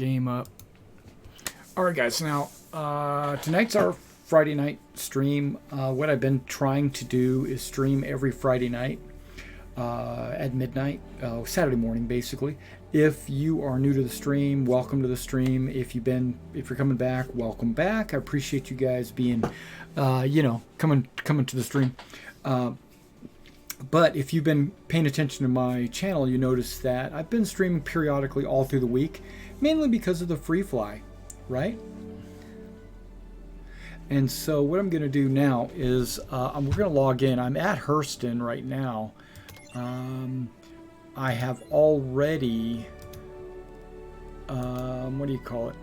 Game up. All right, guys. Now, tonight's our Friday night stream. What I've been trying to do is stream every Friday night at midnight, Saturday morning, basically. If you are new to the stream, welcome to the stream. If you're coming back, welcome back. I appreciate you guys being, coming to the stream. But if you've been paying attention to my channel, you notice that I've been streaming periodically all through the week, mainly because of the free fly, right? And so what I'm going to do now is we're going to log in. I'm at Hurston right now. I have already, what do you call it?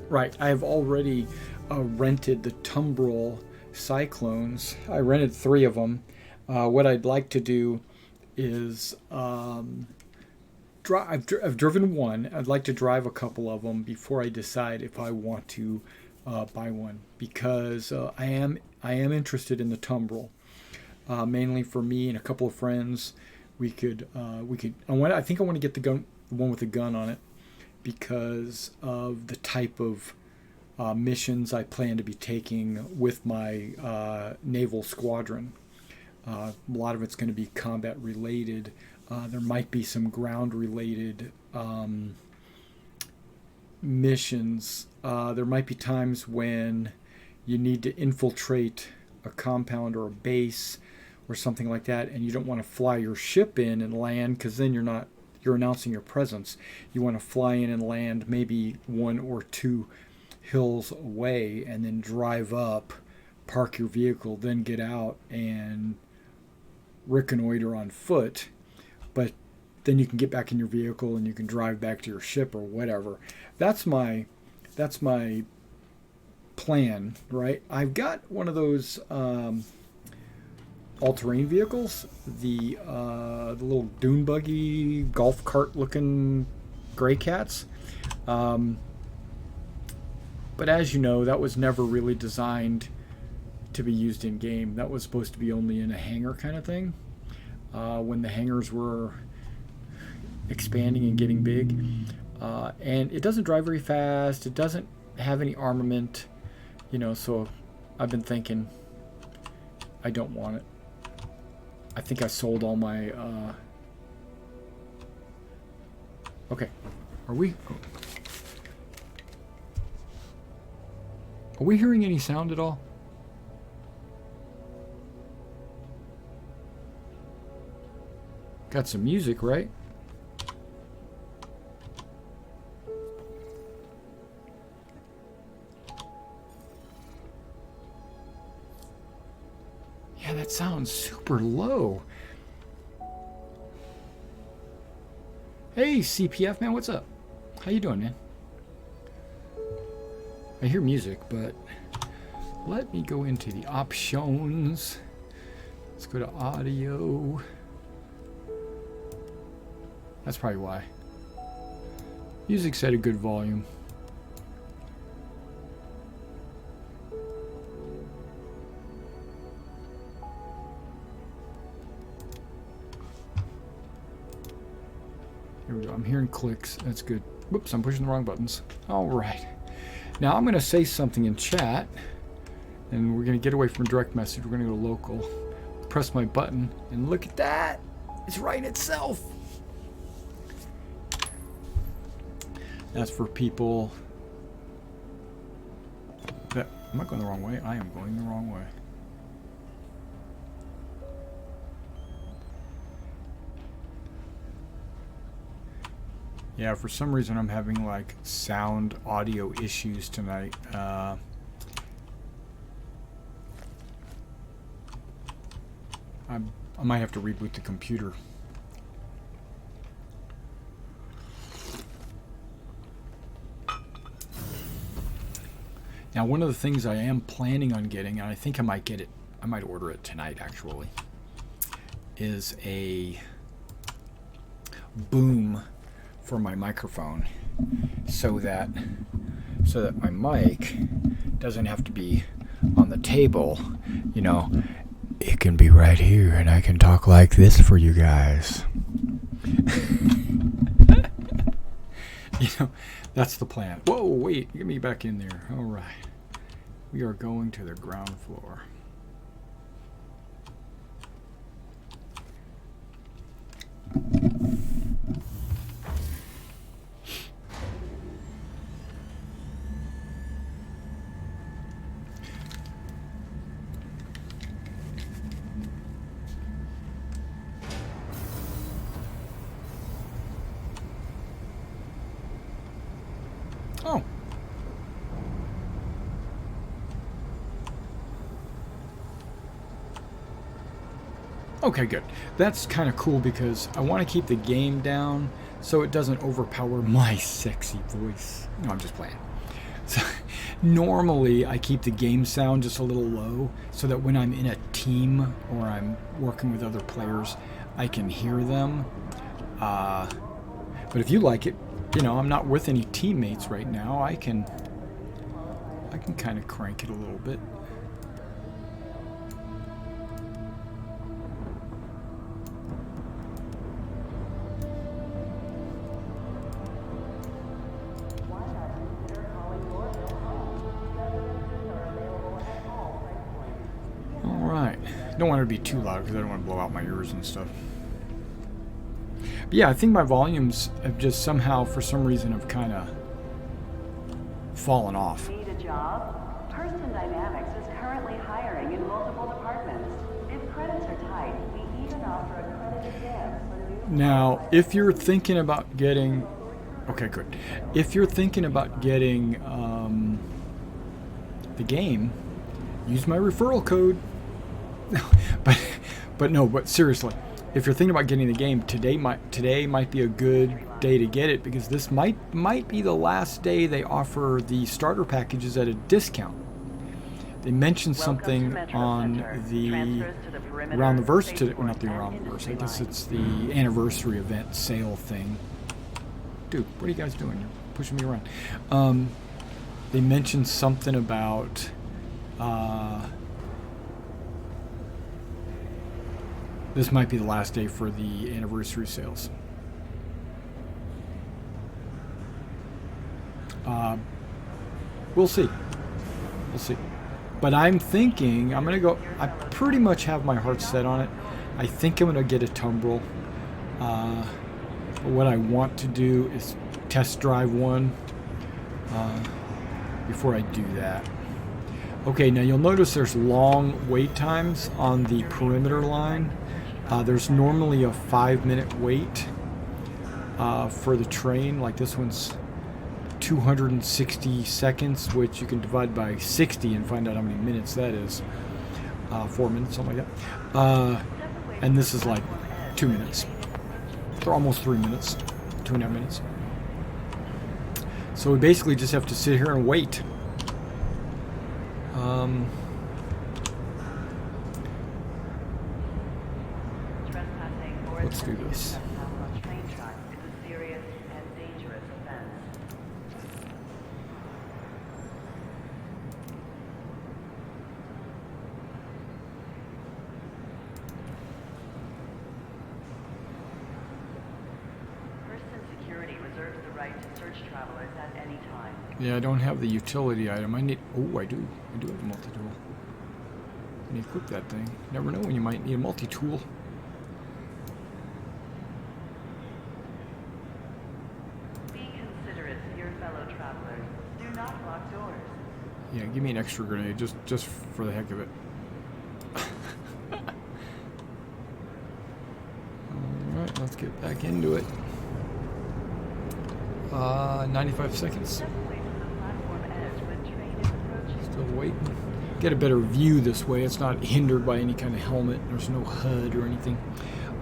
Right, I have already rented the Tumbil Cyclones. I rented 3 of them. What I'd like to do is I've driven one. I'd like to drive a couple of them before I decide if I want to buy one, because I am interested in the Tumbil, mainly for me and a couple of friends. I think I want to get the one with the gun on it, because of the type of missions I plan to be taking with my naval squadron. A lot of it's going to be combat related. There might be some ground related missions. There might be times when you need to infiltrate a compound or a base or something like that, and you don't want to fly your ship in and land, because then you're announcing your presence. You want to fly in and land maybe 1 or 2 hills away, and then drive up, park your vehicle, then get out and reconnoiter on foot. But then you can get back in your vehicle and you can drive back to your ship or whatever. That's my plan, right? I've got one of those all-terrain vehicles, the little dune buggy, golf cart looking gray cats. But as you know, that was never really designed to be used in game. That was supposed to be only in a hangar kind of thing. When the hangars were expanding and getting big. And it doesn't drive very fast. It doesn't have any armament, so I've been thinking I don't want it. I think I sold all my okay. Are we hearing any sound at all? Got some music, right? Yeah, that sounds super low. Hey, CPF man, what's up? How you doing, man? I hear music, but let me go into the options. Let's go to audio. That's probably why. Music's at a good volume. Here we go. I'm hearing clicks. That's good. Whoops, I'm pushing the wrong buttons. All right. Now I'm going to say something in chat, and we're going to get away from direct message. We're going to go to local. Press my button, and look at that. It's writing itself. That's for people that... Am I going the wrong way? I am going the wrong way. Yeah, for some reason I'm having like sound audio issues tonight. I might have to reboot the computer. Now, one of the things I am planning on getting, and I think I might get it, I might order it tonight actually, is a boom for my microphone, so that my mic doesn't have to be on the table. It can be right here and I can talk like this for you guys. You know, that's the plan. Whoa, wait, get me back in there. All right. We are going to the ground floor. Oh. Okay, good. That's kind of cool because I want to keep the game down so it doesn't overpower my sexy voice. No, I'm just playing. So, normally, I keep the game sound just a little low so that when I'm in a team or I'm working with other players, I can hear them. But if you like it, you know, I'm not with any teammates right now. I can kind of crank it a little bit. Don't want it to be too loud because I don't want to blow out my ears and stuff. But yeah, I think my volumes have just somehow, for some reason, have kind of fallen off. Need a job? Person Dynamics is currently hiring in multiple departments. If credits are tight, we even offer a credit exam for new. Now, if you're thinking about getting, okay, good. If you're thinking about getting the game, use my referral code. But seriously, if you're thinking about getting the game, today might be a good day to get it because this might be the last day they offer the starter packages at a discount. They mentioned something on the Around the Verse today, well, not the Around the Verse. I guess it's the anniversary event sale thing. Dude, what are you guys doing? You're pushing me around. They mentioned something about. This might be the last day for the anniversary sales. We'll see. We'll see. But I'm thinking I'm going to go. I pretty much have my heart set on it. I think I'm going to get a Tumbil. But what I want to do is test drive one before I do that. Okay, now you'll notice there's long wait times on the perimeter line. There's normally a 5-minute wait for the train. Like this one's 260 seconds, which you can divide by 60 and find out how many minutes that is. 4 minutes, something like that. And this is like 2 minutes. They're almost 3 minutes, 2.5 minutes. So we basically just have to sit here and wait. Let's do this. Yeah, I don't have the utility item. I need. Oh, I do. I do have a multi-tool. I need to equip that thing. Never know when you might need a multi-tool. Be considerate of your fellow travelers. Do not lock doors. Yeah, give me an extra grenade, just for the heck of it. All right, let's get back into it. 95 seconds. Still waiting. Get a better view this way. It's not hindered by any kind of helmet. There's no HUD or anything.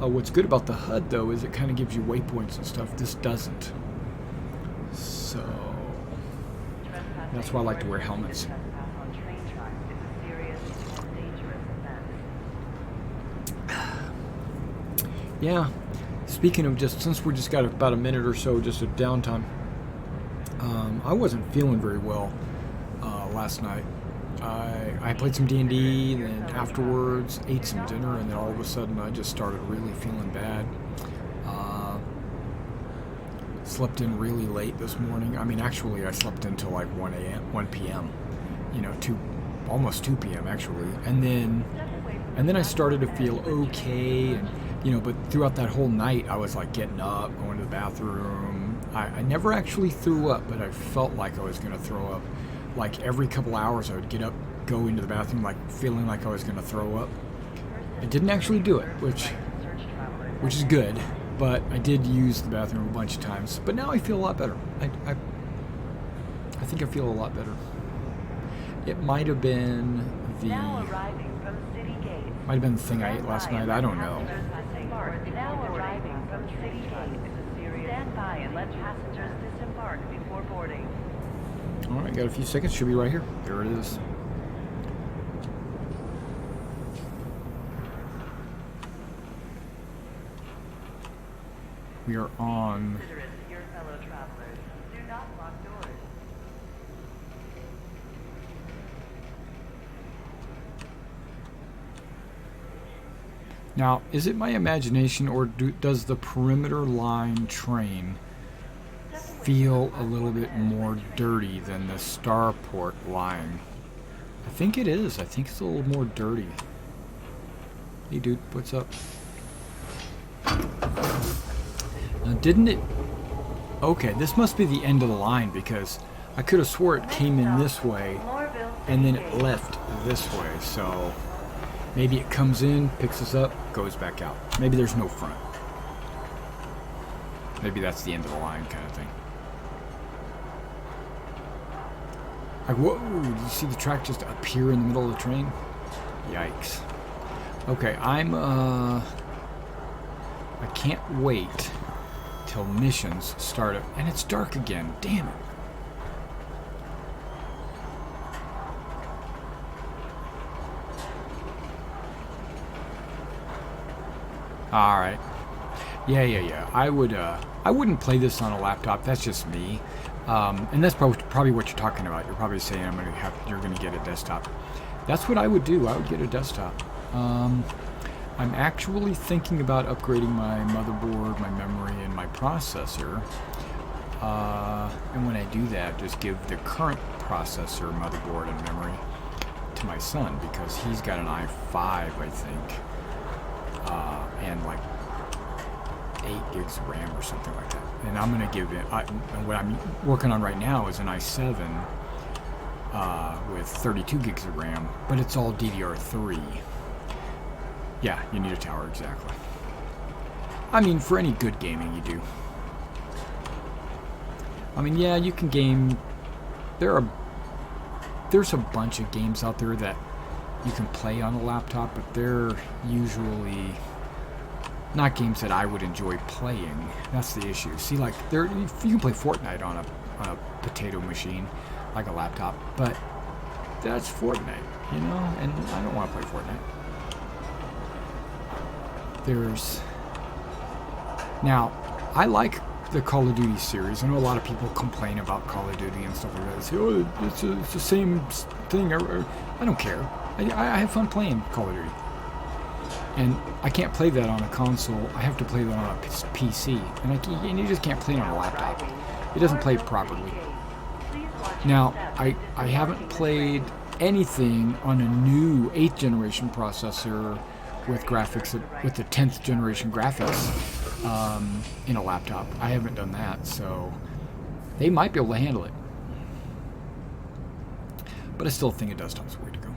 What's good about the HUD, though, is it kind of gives you waypoints and stuff. This doesn't. So that's why I like to wear helmets. Yeah. Speaking of since we just got about a minute or so just of downtime, I wasn't feeling very well last night. I played some D&D, then afterwards ate some dinner, and then all of a sudden I just started really feeling bad. Slept in really late this morning. I mean, actually, I slept until like 1 p.m. Almost 2 p.m. actually, and then I started to feel okay, and but throughout that whole night, I was like getting up, going to the bathroom. I never actually threw up, but I felt like I was going to throw up. Like every couple hours, I would get up, go into the bathroom, like feeling like I was going to throw up. I didn't actually do it, which is good. But I did use the bathroom a bunch of times. But now I feel a lot better. I think I feel a lot better. It might have been the thing I ate last night. I don't know. Now arriving from City Gate. Stand by and let passengers disembark before boarding. All right, got a few seconds. Should be right here. There it is. We are on. Considerate to your fellow travelers. Do not lock doors. Now, is it my imagination, or does the perimeter line train feel a little bit more dirty than the starport line? I think it is. I think it's a little more dirty. Hey, dude, what's up? Didn't it? Okay, this must be the end of the line, because I could have swore it came in this way and then it left this way. So maybe it comes in, picks us up, goes back out. Maybe there's no front. Maybe that's the end of the line kind of thing. Like, whoa, did you see the track just appear in the middle of the train? Yikes. Okay, I can't wait till missions start up. And it's dark again. Damn it. Alright. Yeah. I wouldn't play this on a laptop. That's just me. And that's probably what you're talking about. You're probably saying you're gonna get a desktop. That's what I would do. I would get a desktop. I'm actually thinking about upgrading my motherboard, my memory, and my processor. And when I do that, just give the current processor, motherboard, and memory to my son, because he's got an i5, I think, and like 8 gigs of RAM or something like that. And I'm going to give it, what I'm working on right now is an i7 with 32 gigs of RAM, but it's all DDR3. Yeah, you need a tower, exactly. I mean, for any good gaming you do. I mean, yeah, you can game. There's a bunch of games out there that you can play on a laptop, but they're usually not games that I would enjoy playing. That's the issue. See, like, you can play Fortnite on a potato machine, like a laptop, but that's Fortnite, and I don't want to play Fortnite. Now, I like the Call of Duty series. I know a lot of people complain about Call of Duty and stuff like that. They say, oh, it's the same thing. I don't care. I have fun playing Call of Duty. And I can't play that on a console. I have to play that on a PC. And you just can't play it on a laptop. It doesn't play properly. Now, I haven't played anything on a new 8th generation processor with graphics, with the 10th generation graphics in a laptop. I haven't done that, so they might be able to handle it. But I still think a desktop's the way to go.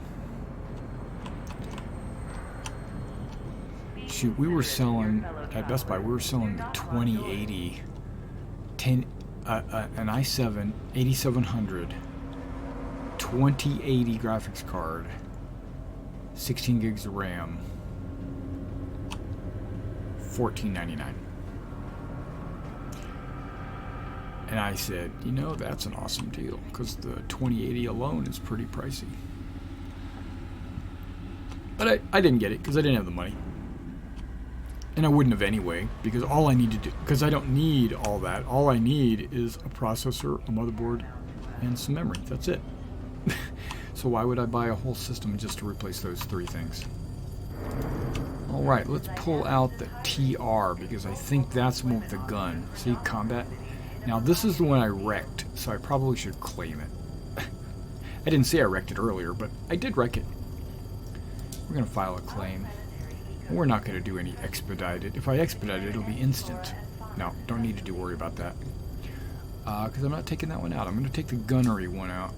Shoot, we were selling at Best Buy. We were selling the 2080, an i7 8700, 2080 graphics card, 16 gigs of RAM, $14.99. And I said, that's an awesome deal, because the 2080 alone is pretty pricey. But I didn't get it because I didn't have the money. And I wouldn't have anyway, because all I need to do, because I don't need all that. All I need is a processor, a motherboard, and some memory. That's it. So why would I buy a whole system just to replace those 3 things? Alright, let's pull out the TR because I think that's the one with the gun. See, combat. Now this is the one I wrecked, so I probably should claim it. I didn't say I wrecked it earlier, but I did wreck it. We're going to file a claim. We're not going to do any expedited. If I expedite it, it'll be instant. No, don't need to worry about that. Because I'm not taking that one out. I'm going to take the gunnery one out.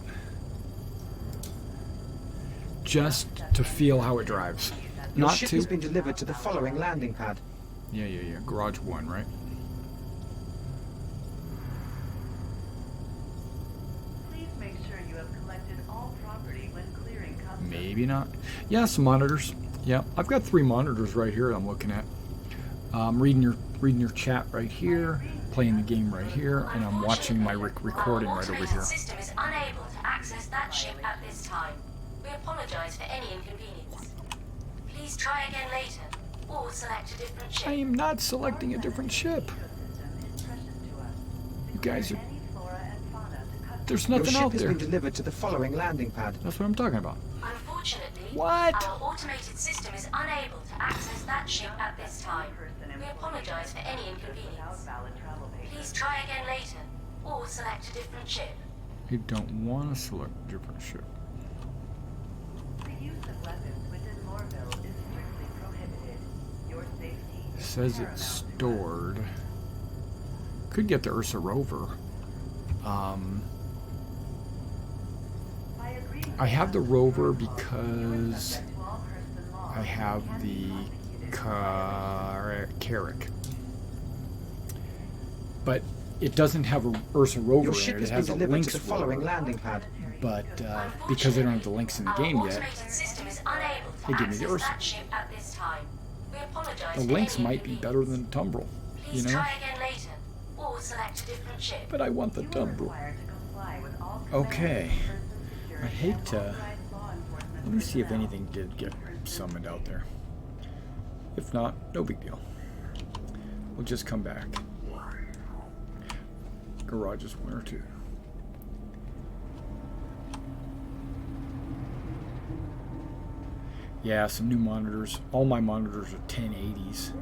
Just to feel how it drives. Your Not ship to... has been delivered to the following landing pad. Yeah. Garage 1, right? Please make sure you have collected all property when clearing customs. Maybe not. Yeah, some monitors. Yeah, I've got 3 monitors right here I'm looking at. Reading your chat right here, playing the game right here, and I'm watching my recording right over here. Our system is unable to access that ship at this time. We apologize for any inconvenience. Please try again later, or select a different ship. I am not selecting a different ship. You guys are... There's Your nothing ship out has there. been delivered to the following landing pad. That's what I'm talking about. Unfortunately, What? our automated system is unable to access that ship at this time. We apologize for any inconvenience. Please try again later, or select a different ship. You don't want to select a different ship. The use of weapons within Lorville is strictly prohibited. Your safety It is says it's stored. Could get the Ursa rover. I have the rover because I have the Carrack. But it doesn't have a Ursa rover Your in ship it. has It been has a delivered to Lynx the following rover. landing pad. But because they don't have the Lynx in the game Our yet, automated system is unable to they give me the access Ursa. that ship at this time. We apologize The for Lynx any might be inconvenience. better than Tumbil, you Please know? try again later, or select a different ship. But I want the Tumbil. Okay. I hate to... Let me see if anything did get summoned out there. If not, no big deal. We'll just come back. Garage is 1 or 2. Yeah, some new monitors. All my monitors are 1080s.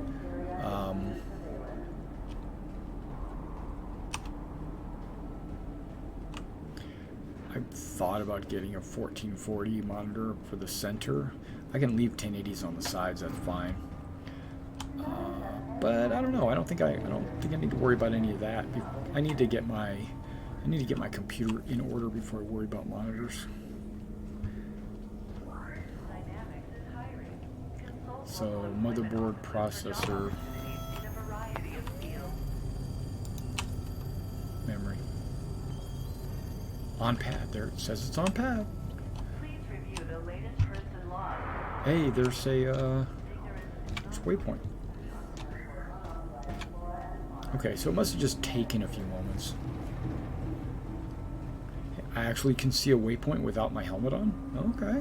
I've thought about getting a 1440 monitor for the center. I can leave 1080s on the sides. That's fine. But I don't know. I don't think I need to worry about any of that. I need to get my computer in order before I worry about monitors. So motherboard, processor, memory. On pad. There it says it's on pad. Please review the latest person log. Hey, there's a waypoint. Okay, so it must have just taken a few moments. I actually can see a waypoint without my helmet on? Okay.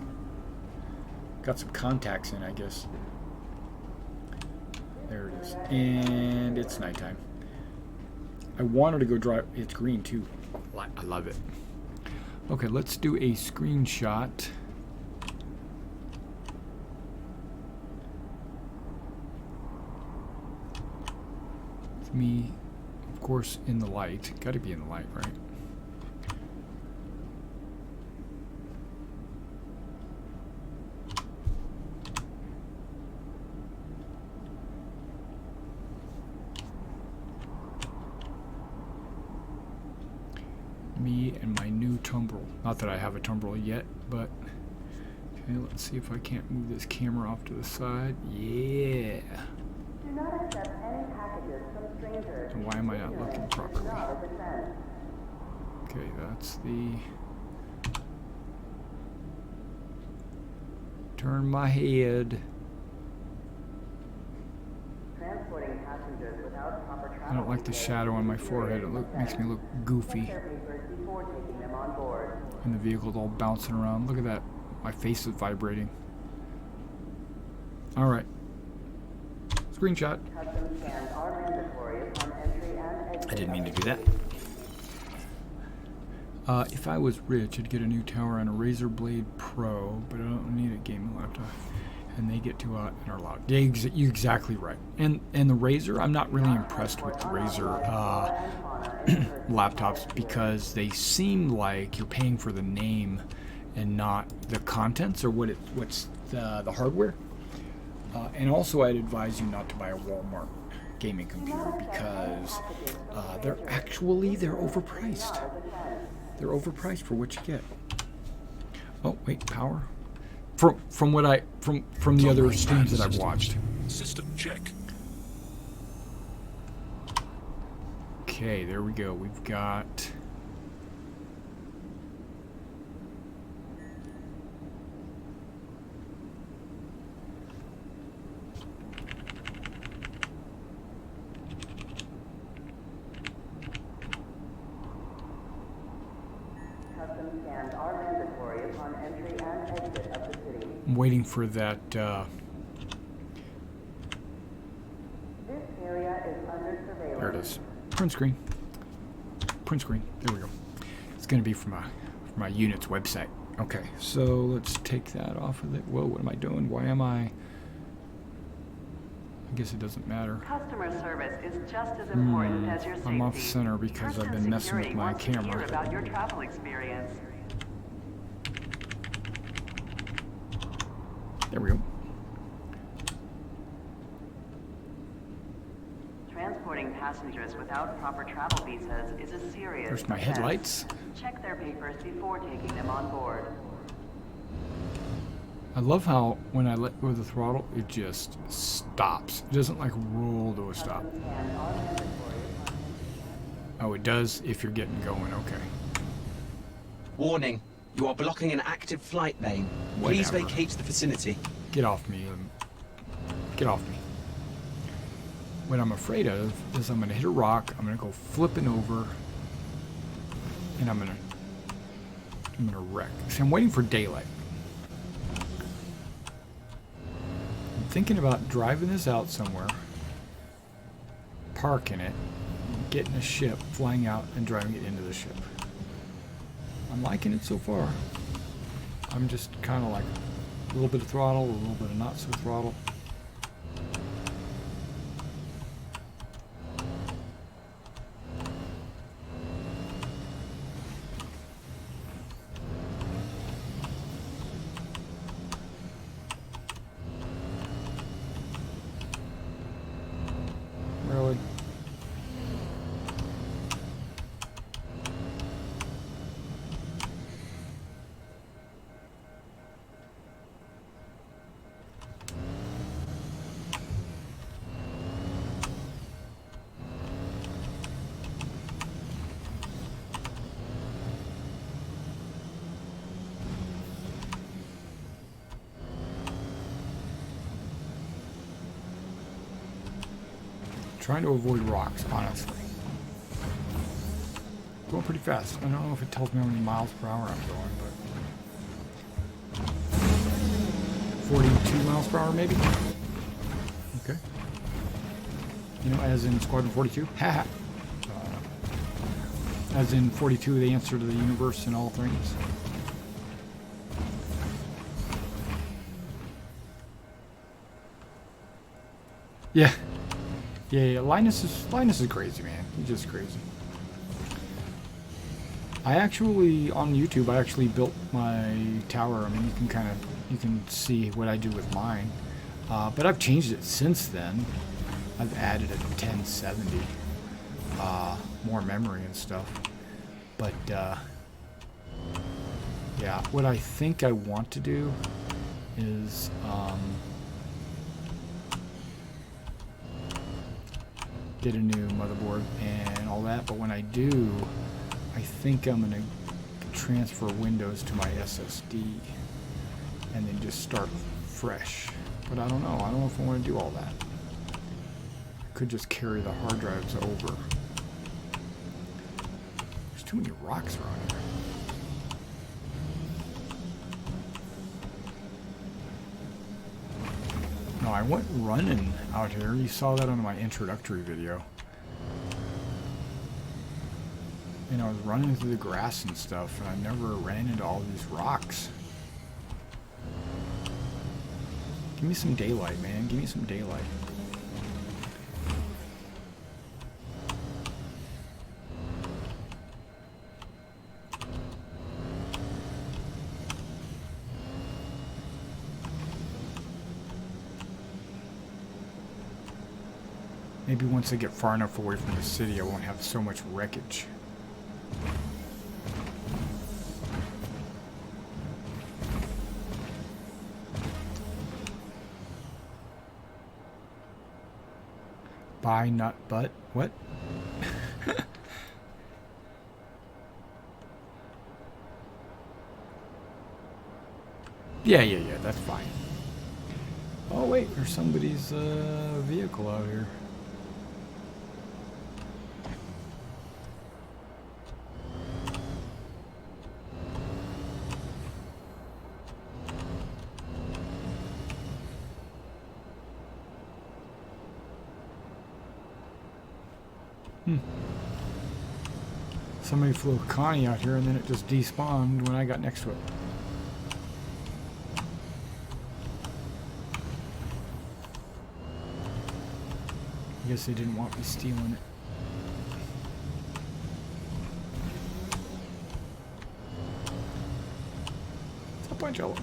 Got some contacts in, I guess. There it is. And it's nighttime. I wanted to go drive. It's green, too. I love it. Okay, let's do a screenshot. It's me, of course, in the light. Gotta be in the light, right? Me and my new Tumbil. Not that I have a Tumbil yet, but okay, let's see if I can't move this camera off to the side. Yeah. Do not accept any packages from strangers. And why am I not looking properly? Okay, that's the... Turn my head. Transporting passengers without proper travel. I don't like the shadow on my forehead. It makes me look goofy. Before taking them on board. And the vehicle's all bouncing around. Look at that. My face is vibrating. Alright. Screenshot. Customs scans are mandatory upon entry and exit. I didn't mean to do that. If I was rich, I'd get a new tower and a Razer Blade Pro, but I don't need a gaming laptop. And they get too hot and are loud. Yeah, you're exactly right. And the Razer, I'm not really impressed with the Razer laptops because they seem like you're paying for the name and not the contents or what's the hardware. And also, I'd advise you not to buy a Walmart gaming computer because they're overpriced. They're overpriced for what you get. Oh wait, power. From the other streams that I've watched. System check. Okay, there we go. We've got. Custom scans are mandatory upon entry and exit of the city. I'm waiting for that. This area is under surveillance. There it is. Print screen. Print screen. There we go. It's going to be from my unit's website. Okay, so let's take that off of it. Whoa, what am I doing? Why am I guess it doesn't matter. Customer service is just as important as your safety. I'm off center because I've been messing with my camera. Hear about your travel experience. There we go. Transporting passengers without proper travel visas is a serious There's my offense. headlights. Check their papers before taking them on board. I love how when I let go of the throttle, it just stops. It doesn't like roll to a stop. Oh, it does if you're getting going. Okay. Warning, you are blocking an active flight lane. Please Whatever. vacate the vicinity. Get off me. Get off me. What I'm afraid of is I'm going to hit a rock, I'm going to go flipping over, and I'm going to wreck. See, I'm waiting for daylight. I'm thinking about driving this out somewhere, parking it, getting a ship, flying out, and driving it into the ship. I'm liking it so far. I'm just kind of like a little bit of throttle, a little bit of not so throttle. Really? Trying to avoid rocks, honestly. Going pretty fast. I don't know if it tells me how many miles per hour I'm going, but 42 miles per hour maybe? Okay. You know, as in Squadron 42? Haha. As in 42, the answer to the universe in all things. Yeah. Yeah, Linus is crazy, man. He's just crazy. I actually, on YouTube, I actually built my tower. I mean, you can see what I do with mine. But I've changed it since then. I've added a 1070, more memory and stuff. But, yeah, what I think I want to do is, get a new motherboard and all that, but when I do, I think I'm gonna transfer Windows to my SSD and then just start fresh. But I don't know. I don't know if I want to do all that. I could just carry the hard drives over. There's too many rocks around here. No, I went running out here. You saw that on my introductory video. And I was running through the grass and stuff, and I never ran into all these rocks. Give me some daylight, man. Give me some daylight. Maybe once I get far enough away from the city, I won't have so much wreckage. Buy, not but. What? Yeah, that's fine. Oh, wait, there's somebody's vehicle out here. Somebody flew a Connie out here and then it just despawned when I got next to it. I guess they didn't want me stealing it.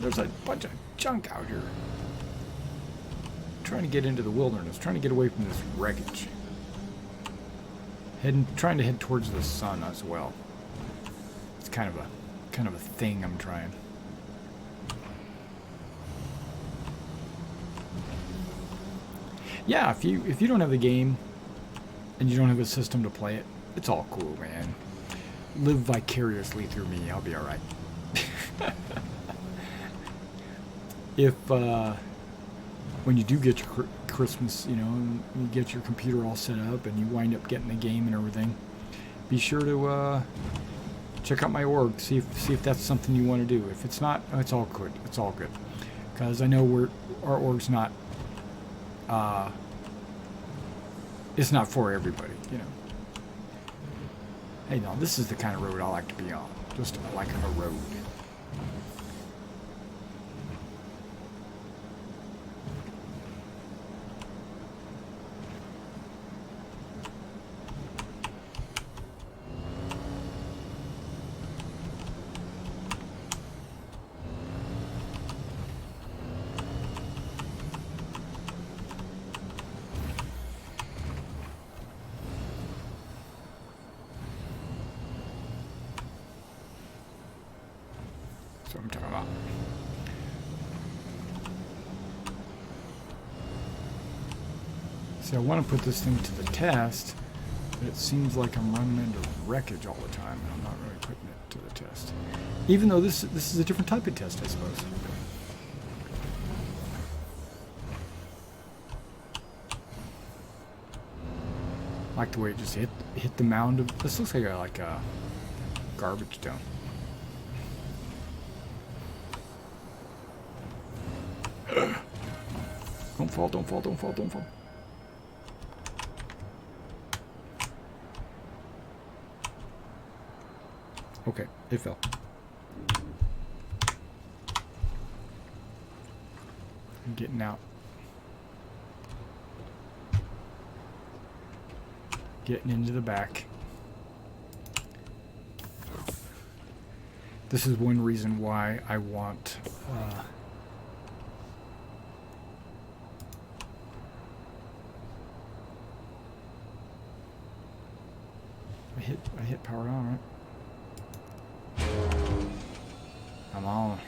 There's a bunch of junk out here. I'm trying to get into the wilderness, trying to get away from this wreckage. Trying to head towards the sun as well. It's kind of a thing I'm trying. Yeah, if you don't have the game and you don't have a system to play it, it's all cool, man. Live vicariously through me. I'll be all right. If when you do get your Christmas, you know, and you get your computer all set up and you wind up getting the game and everything, be sure to check out my org, see if that's something you want to do. If it's not, it's all good. It's all good, because I know our org's not it's not for everybody, you know. Hey, no, this is the kind of road I like to be on, just like a road. That's what I'm talking about. See, I want to put this thing to the test, but it seems like I'm running into wreckage all the time, and I'm not really putting it to the test. Even though this is a different type of test, I suppose. I like the way it just hit the mound of. This looks like a garbage dump. Don't fall, don't fall, don't fall, don't fall. Okay, it fell. I'm getting out. Getting into the back. This is one reason why I want I hit power on, right? I'm on.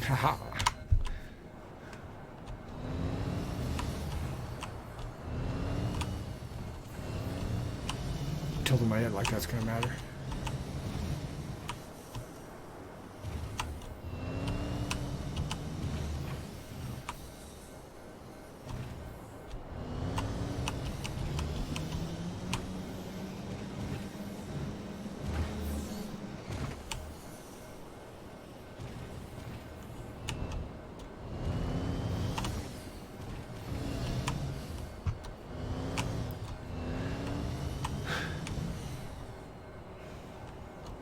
Haha. tilting my head like that's going to matter.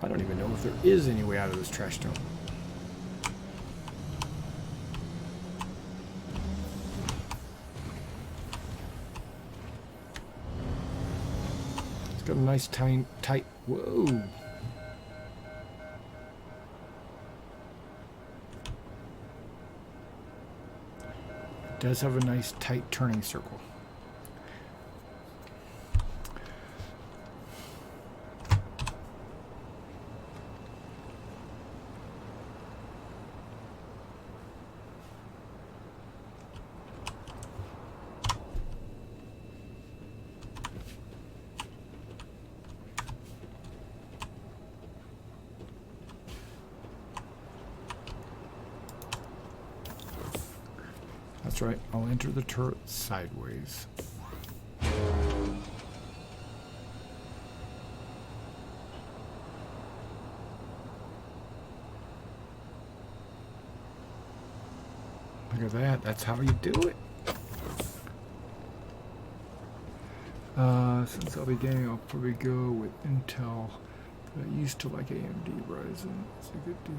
I don't even know if there is any way out of this trash dome. It's got a nice tight, whoa. It does have a nice tight turning circle. That's right, I'll enter the turret sideways. Look at that, that's how you do it. Since I'll be gaming, I'll probably go with Intel. But I used to like AMD Ryzen. It's a good deal.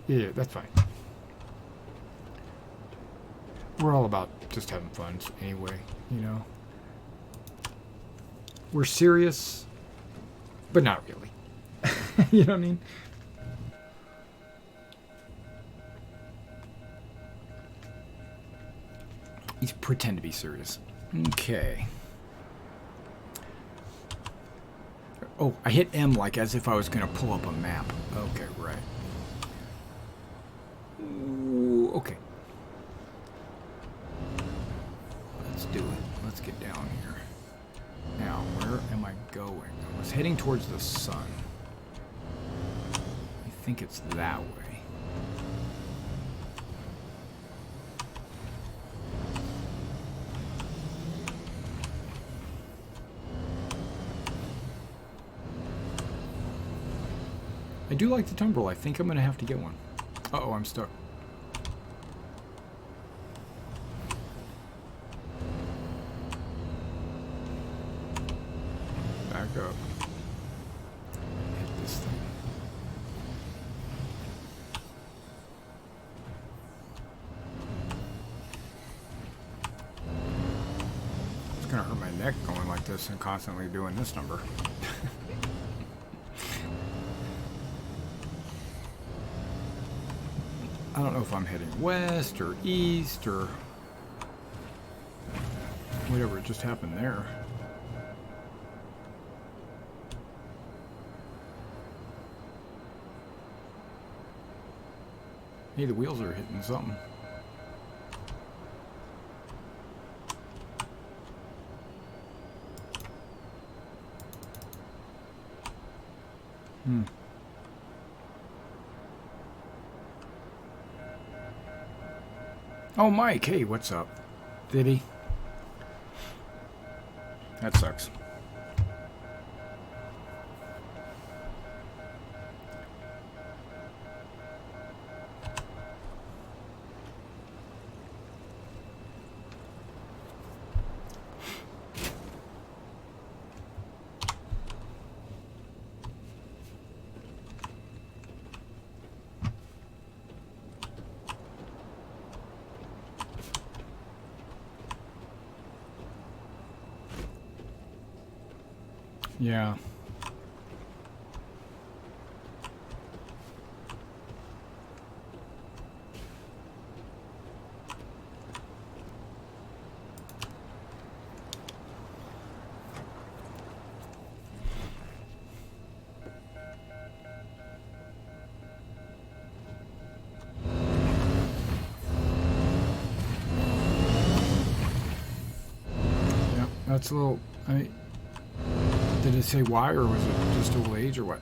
Yeah, that's fine. We're all about just having fun anyway, you know. We're serious, but not really. You know what I mean? You pretend to be serious. Okay. Oh, I hit M like as if I was going to pull up a map. Okay, right. Ooh, okay. Let's do it. Let's get down here. Now, where am I going? I was heading towards the sun. I think it's that way. I do like the Tumbil. I think I'm going to have to get one. Uh-oh, I'm stuck. Back up. Hit this thing. It's going to hurt my neck going like this and constantly doing this number. I don't know if I'm heading west or east or whatever just happened there. Hey, the wheels are hitting something. Oh, Mike, hey, what's up? Did he? That sucks. Yeah. That's a little... did it say why, or was it just old age, or what?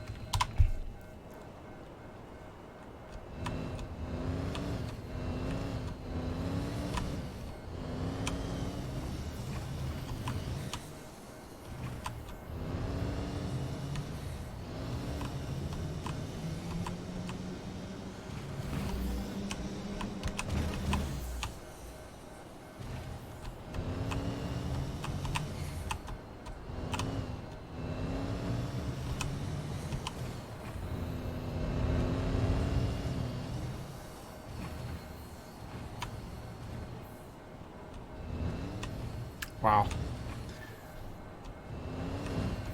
Wow.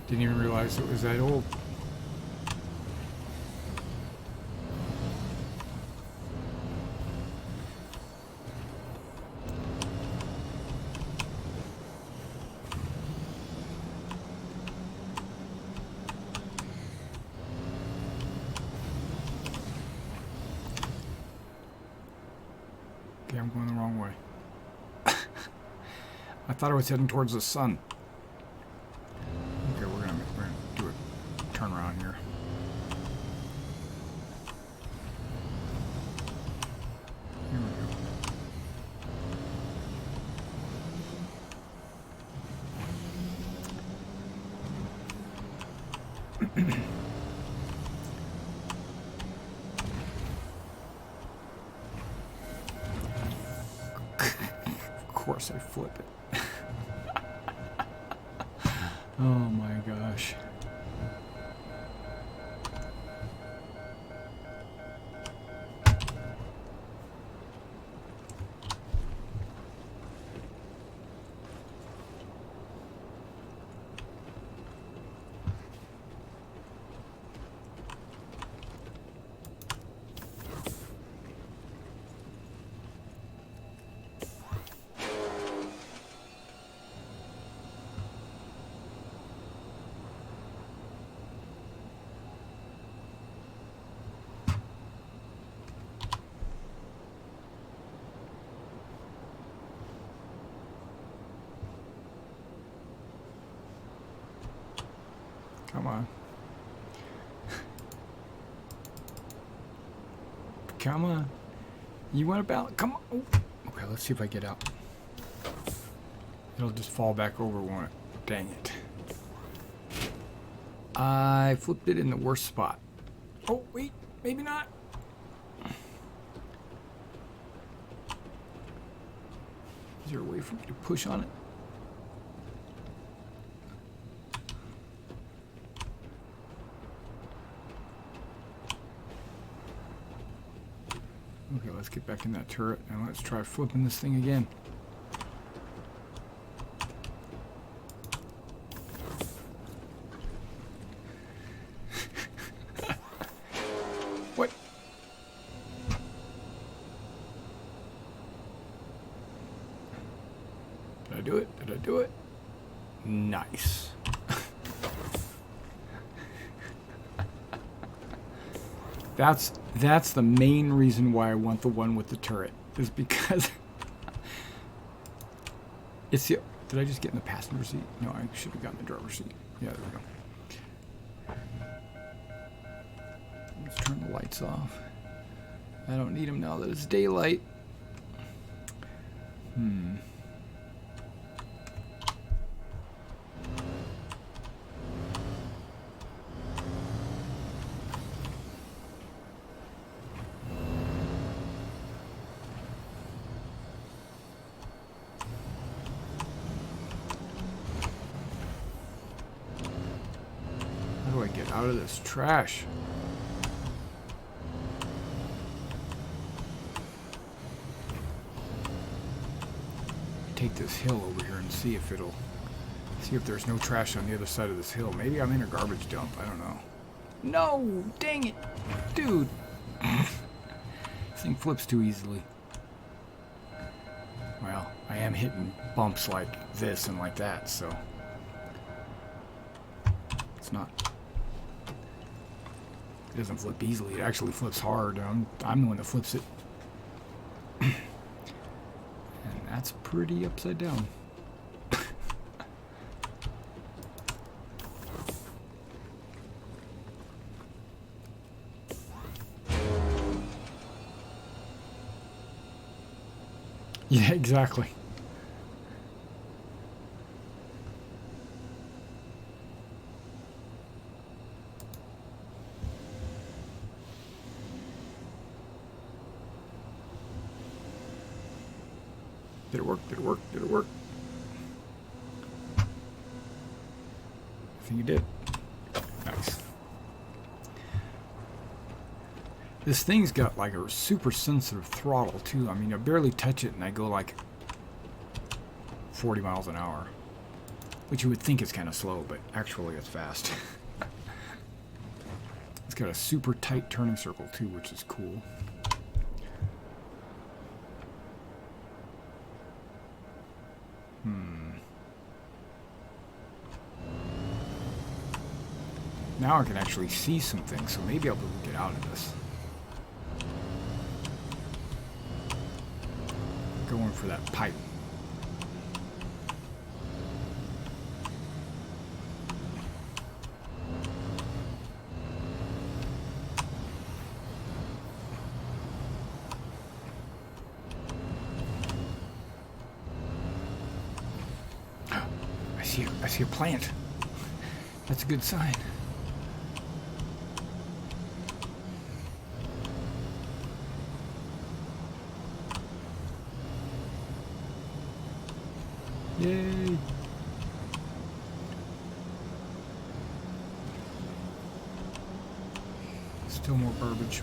Didn't even realize it was that old. Okay, I'm going the wrong way. I thought I was heading towards the sun. Okay, we're gonna do a turn around here. Here we go. Of course I flip it. Oh my gosh. Come on. Come on. You want to balance? Come on. Oh. Okay, let's see if I get out. It'll just fall back over, won't it? Dang it. I flipped it in the worst spot. Oh, wait. Maybe not. Is there a way for me to push on it? Okay, let's get back in that turret and let's try flipping this thing again. What? Did I do it? Did I do it? Nice. That's the main reason why I want the one with the turret, is because it's the... Did I just get in the passenger seat? No, I should have gotten the driver's seat. Yeah, there we go. Let's turn the lights off. I don't need them now that it's daylight. How do I get out of this trash? Take this hill over here and see if there's no trash on the other side of this hill. Maybe I'm in a garbage dump. I don't know. No! Dang it! Dude! This thing flips too easily. Well, I am hitting bumps like this and like that, so... It's not... It doesn't flip easily. It actually flips hard. I'm the one that flips it. And that's pretty upside down. Yeah, exactly. Did it work? Did it work? Did it work? I think it did. Nice. This thing's got like a super sensitive throttle too. I mean, I barely touch it and I go like 40 miles an hour. Which you would think is kind of slow, but actually it's fast. It's got a super tight turning circle too, which is cool. Now I can actually see some things, so maybe I'll be able to get out of this. Going for that pipe. I see a plant. That's a good sign. Yay! Still more garbage.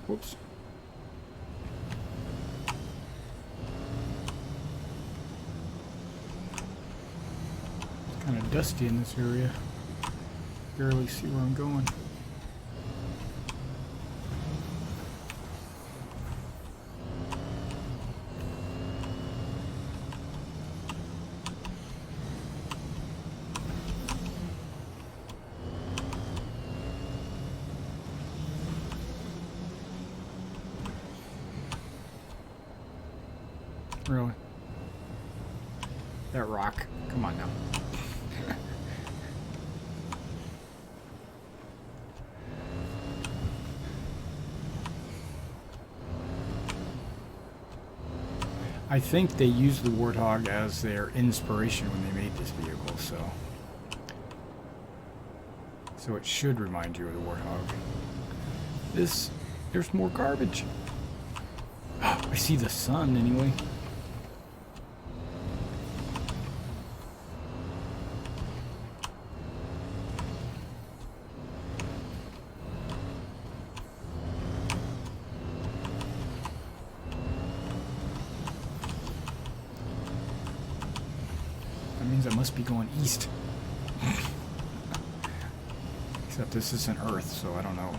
Whoops. It's kind of dusty in this area. Barely see where I'm going. Really? That rock. Come on now. I think they used the Warthog as their inspiration when they made this vehicle, so it should remind you of the Warthog. There's more garbage. I see the sun anyway. That means I must be going east. Except this isn't Earth, so I don't know.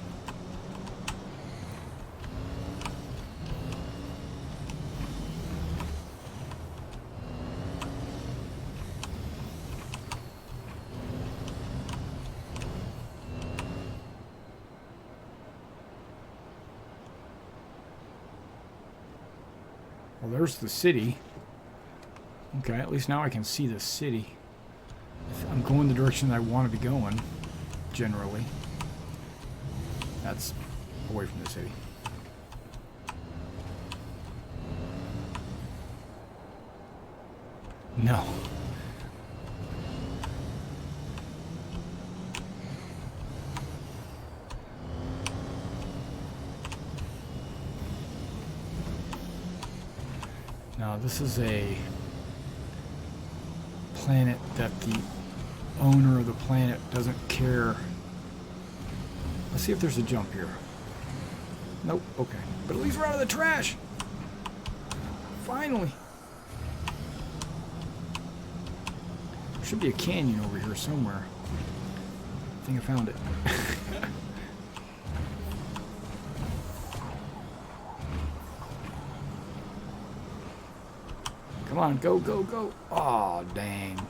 Well, there's the city. Okay, at least now I can see the city. I'm going the direction that I want to be going, generally. That's away from the city. No. No, this is a planet that the owner of the planet doesn't care. Let's see if there's a jump here. Nope, okay. But at least we're out of the trash! Finally! There should be a canyon over here somewhere. I think I found it. Come on, go, go, go! Aw, dang.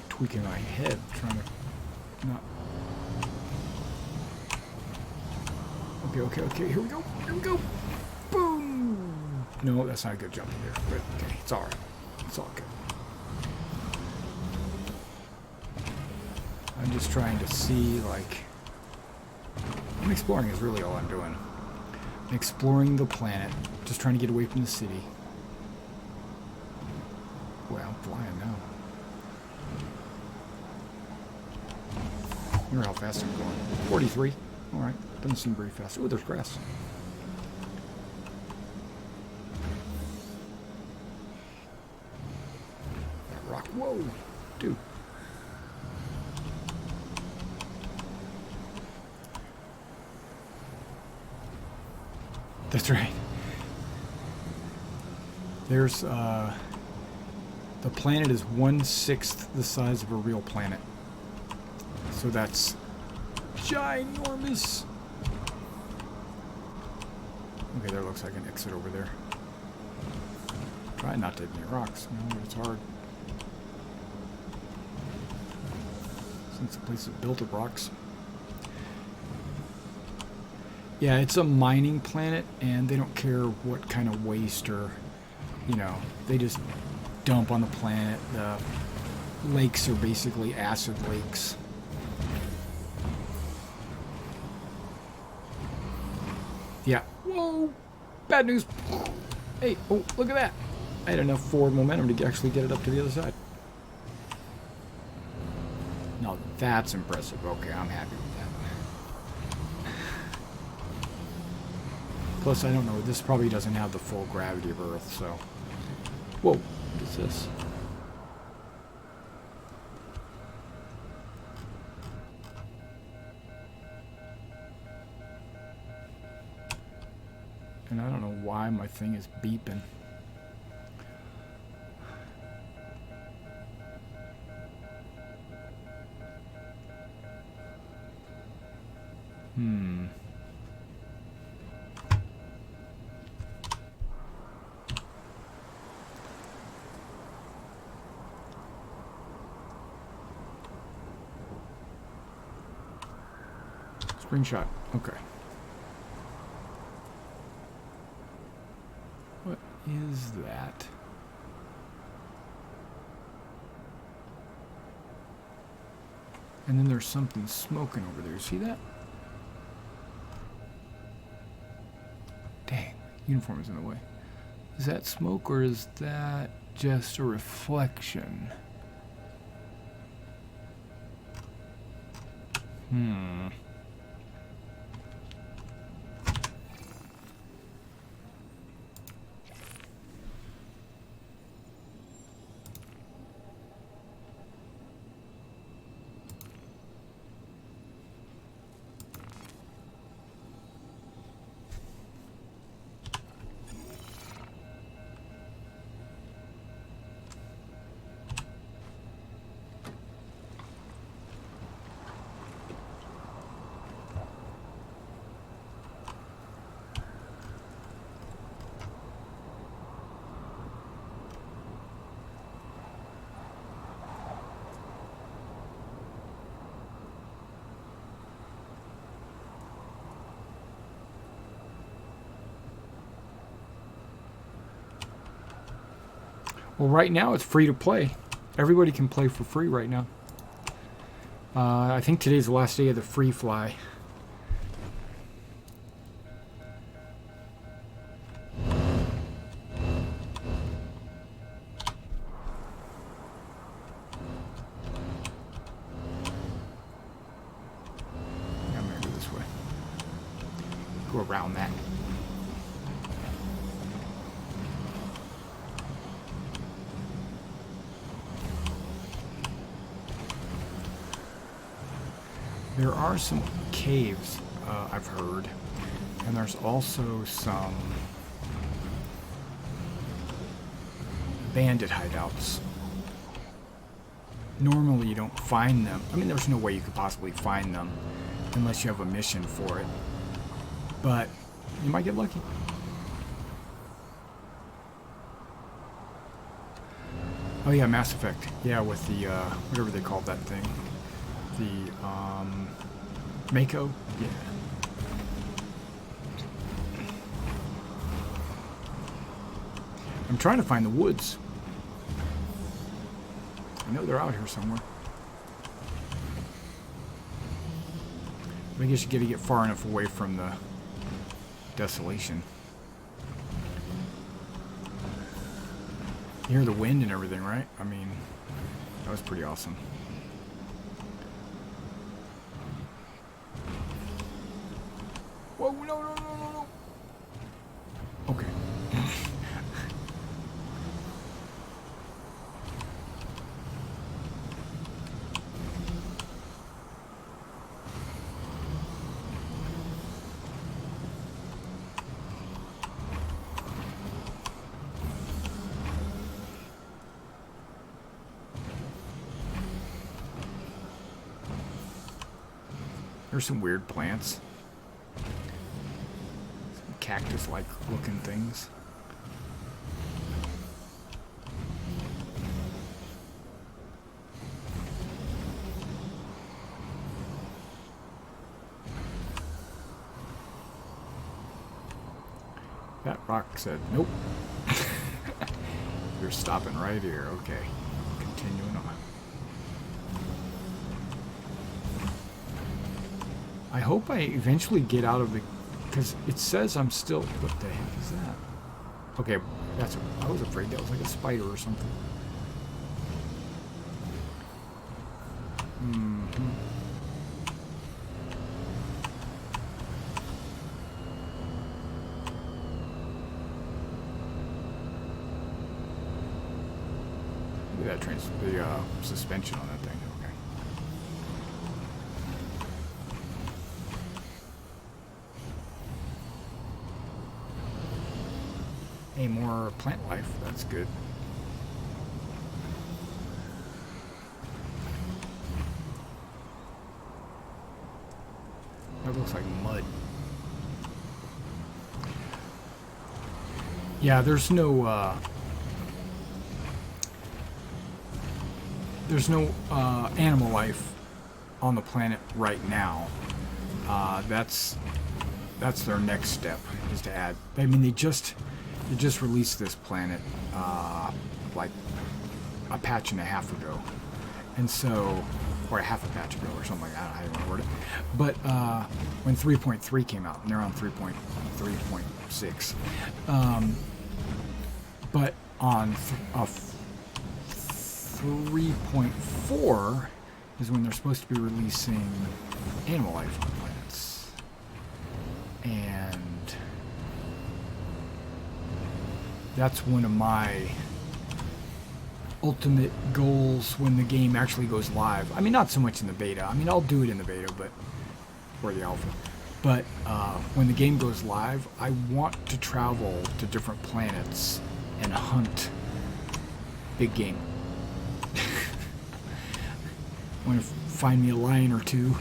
Tweaking my head, trying to not. Okay, here we go, boom! No, that's not a good jump there, but okay, it's alright. It's all good. I'm just trying to see, like, I'm exploring is really all I'm doing. Exploring the planet, just trying to get away from the city. Well, I'm flying now. I wonder how fast I'm going. 43. Alright. Doesn't seem very fast. Oh, there's grass. That rock. Whoa! Dude. That's right. There's, the planet is 1/6 the size of a real planet. So that's ginormous. Okay, there looks like an exit over there. Try not to hit any rocks. No, it's hard. Since the place is built of rocks. Yeah, it's a mining planet, and they don't care what kind of waste or, you know, they just dump on the planet. The lakes are basically acid lakes. Yeah. Whoa! Bad news! Hey, oh, look at that! I had enough forward momentum to actually get it up to the other side. No, that's impressive. Okay, I'm happy with that. Plus, I don't know, this probably doesn't have the full gravity of Earth, so... Whoa, what is this? And I don't know why my thing is beeping. Screenshot. Okay. What is that? And then there's something smoking over there. See that? Dang, uniform is in the way. Is that smoke or is that just a reflection? Well, right now it's free to play. Everybody can play for free right now. I think today's the last day of the free fly. I'm gonna go this way. Go around that. There are some caves, I've heard, and there's also some bandit hideouts. Normally you don't find them. I mean, there's no way you could possibly find them unless you have a mission for it. But you might get lucky. Oh yeah, Mass Effect. Yeah, with the, whatever they called that thing. The, Mako? Yeah. I'm trying to find the woods. I know they're out here somewhere. But I guess you gotta get far enough away from the desolation. You hear the wind and everything, right? I mean, that was pretty awesome. Whoa, no, no, no, no, no. Okay. There's some weird plants. Some cactus-like looking things. That rock said, nope. You're stopping right here. Okay. Continuing on. I hope I eventually get out of the... Because it says I'm still... What the heck is that? Okay, that's... I was afraid that was like a spider or something. Mm-hmm. Look at that the suspension on that thing. Okay. Hey, more plant life. That's good. That looks like mud. Yeah, there's no animal life on the planet right now. That's their next step, is to add. I mean, they just released this planet like a patch and a half ago, and so, or a half a patch ago, or something like that. I don't know how you want to word it. But when 3.3 came out, and they're on 3.6, but on 3.4 is when they're supposed to be releasing animal life on planets, and that's one of my ultimate goals when the game actually goes live. I mean, not so much in the beta. I mean, I'll do it in the beta, or the alpha. But when the game goes live, I want to travel to different planets and hunt big game. I want to find me a lion or two,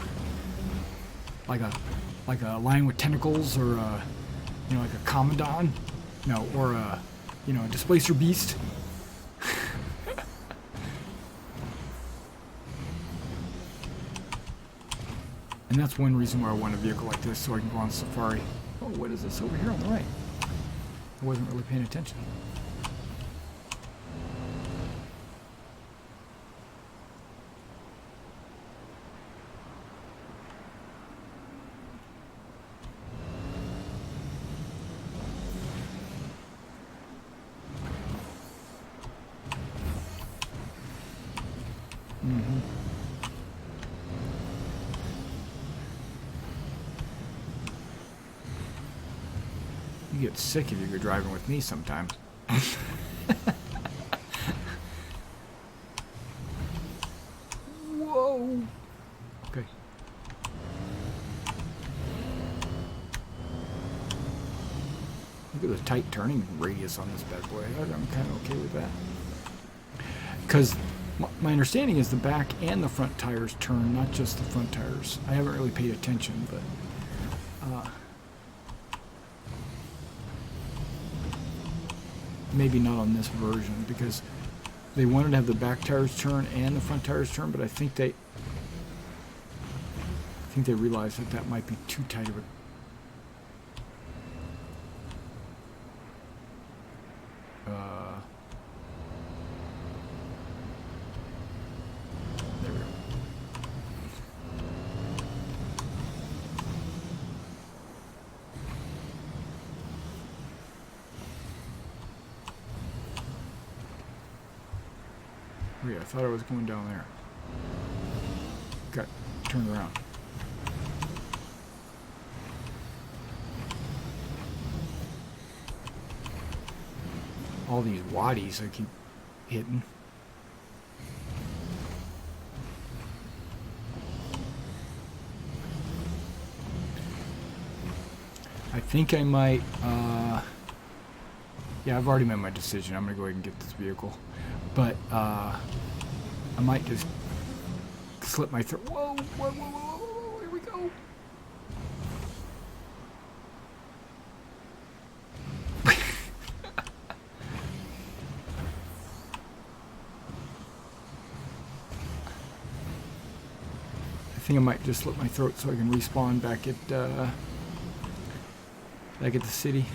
like a lion with tentacles, or like a commandant, or a displacer beast. And that's one reason why I want a vehicle like this, so I can go on safari. Oh, what is this over here on the right? I wasn't really paying attention. get sick if you go driving with me sometime. Whoa. Okay. Look at the tight turning radius on this bad boy. I'm kind of okay with that. Because my understanding is the back and the front tires turn, not just the front tires. I haven't really paid attention, but... maybe not on this version, because they wanted to have the back tires turn and the front tires turn, but I think they realized that that might be too tight of a... there we go. Oh yeah, I thought I was going down there. Got turned around. All these waddies I keep hitting. I think I might, yeah, I've already made my decision. I'm going to go ahead and get this vehicle. But, I might just slip my throat. Whoa, whoa, whoa, whoa, whoa, here we go. I think I might just slit my throat so I can respawn back at the city.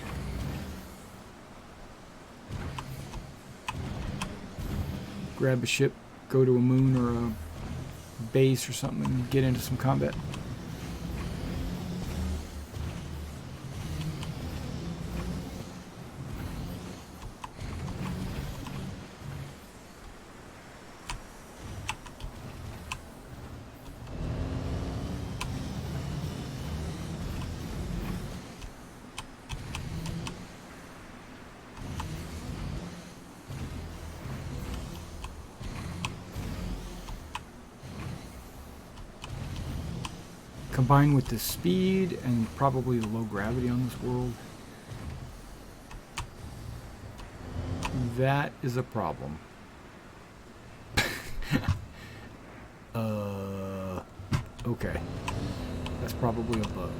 Grab a ship, go to a moon or a base or something, and get into some combat. Combined with the speed and probably the low gravity on this world, that is a problem. Okay. That's probably a bug.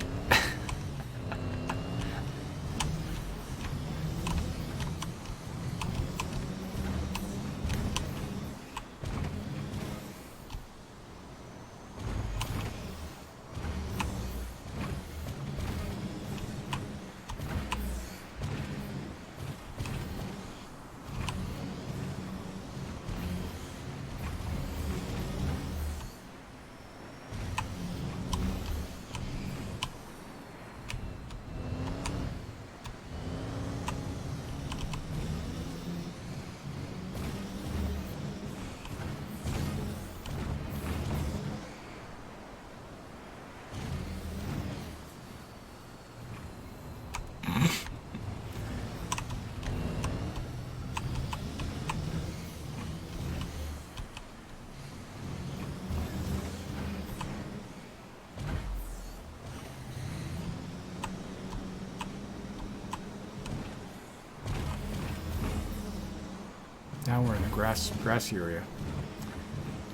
Now we're in the grassy area.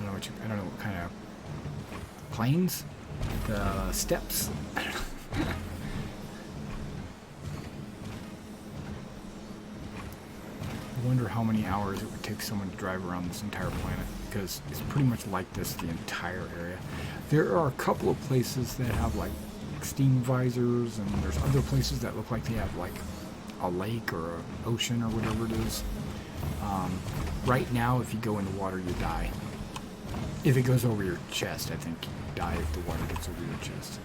I don't know what kind of plains, steppes. I don't know. I wonder how many hours it would take someone to drive around this entire planet, because it's pretty much like this the entire area. There are a couple of places that have like steam visors, and there's other places that look like they have like a lake or an ocean or whatever it is. Right now, if you go in the water, you die. If it goes over your chest, I think you die if the water gets over your chest.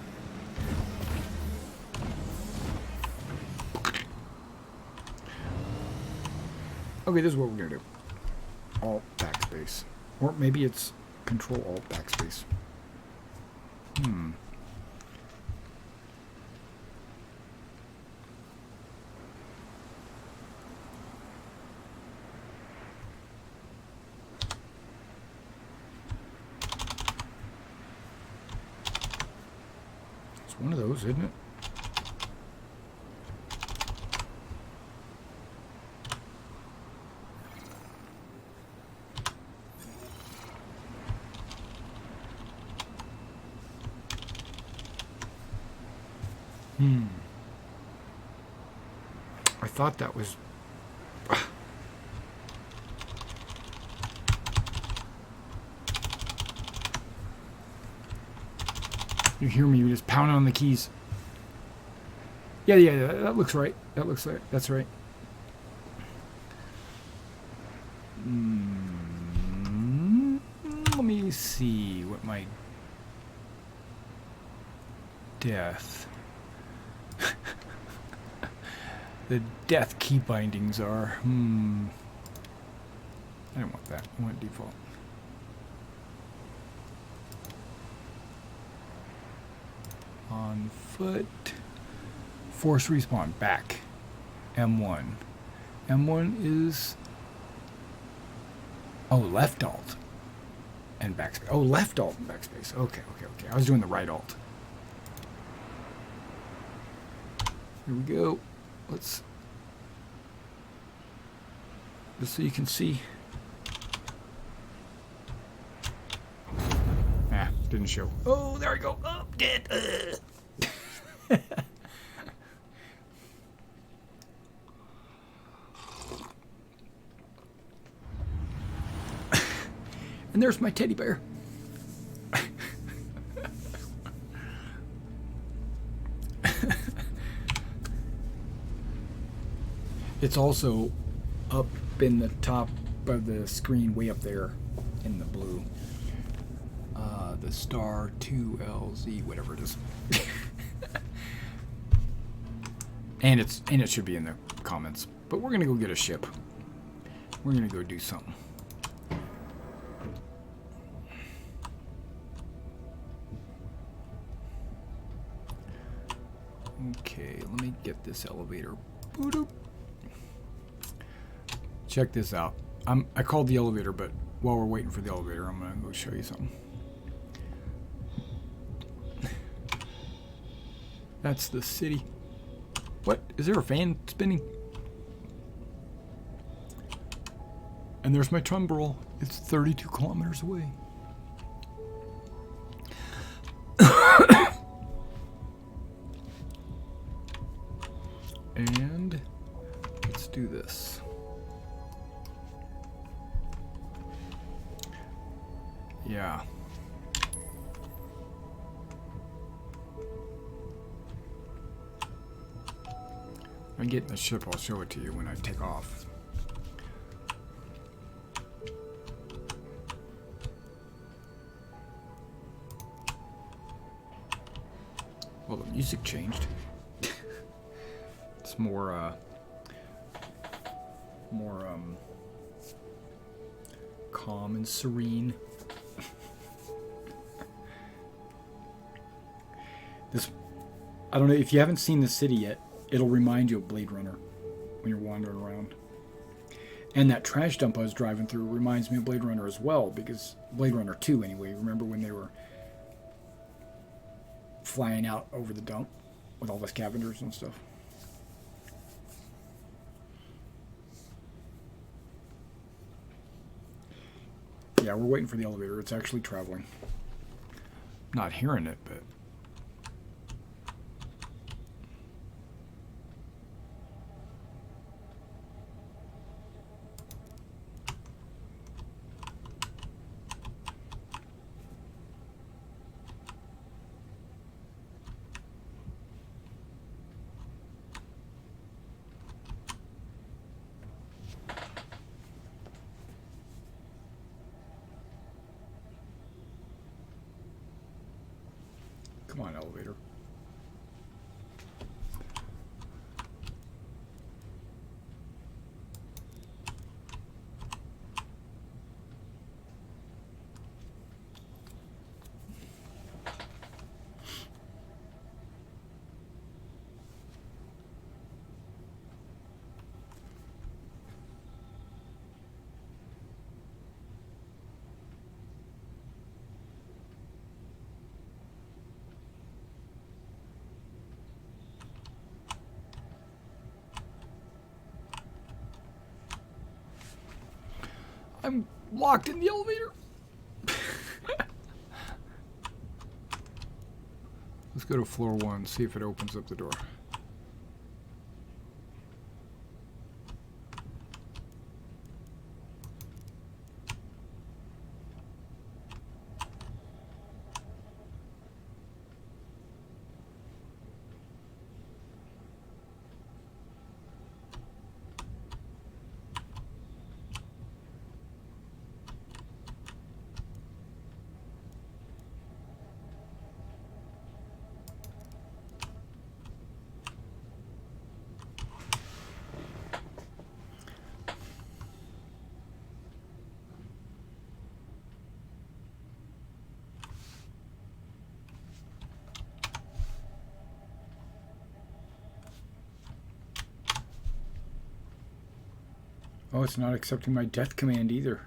Okay, this is what we're gonna do. Alt backspace. Or maybe it's Control Alt backspace. one of those, isn't it? I thought that was... You hear me just pounding on the keys. Yeah, that looks right. That looks right. That's right. Let me see what my death... the death key bindings are. I don't want that. I want default. On foot. Force respawn. Back. M1. M1 is... Oh, left alt. And backspace. Oh, left alt and backspace. Okay. I was doing the right alt. Here we go. Let's... Just so you can see. Didn't show. Oh, there we go. Oh, dead. And there's my teddy bear. It's also up in the top of the screen, way up there in the blue. The star 2LZ, whatever it is. and it should be in the comments. But we're gonna go get a ship. We're gonna go do something. Okay, let me get this elevator. Boop. Check this out. I called the elevator, but while we're waiting for the elevator, I'm gonna go show you something. That's the city. What? Is there a fan spinning? And there's my Tumbil. It's 32 kilometers away. And let's do this. Yeah. I'm getting the ship. I'll show it to you when I take off. Well, the music changed. It's more calm and serene. I don't know if you haven't seen the city yet. It'll remind you of Blade Runner when you're wandering around. And that trash dump I was driving through reminds me of Blade Runner as well, because Blade Runner 2 anyway. Remember when they were flying out over the dump with all the scavengers and stuff? Yeah, we're waiting for the elevator. It's actually traveling. Not hearing it, but... Come on, elevator. I'm locked in the elevator. Let's go to floor 1, see if it opens up the door. Oh, it's not accepting my death command either.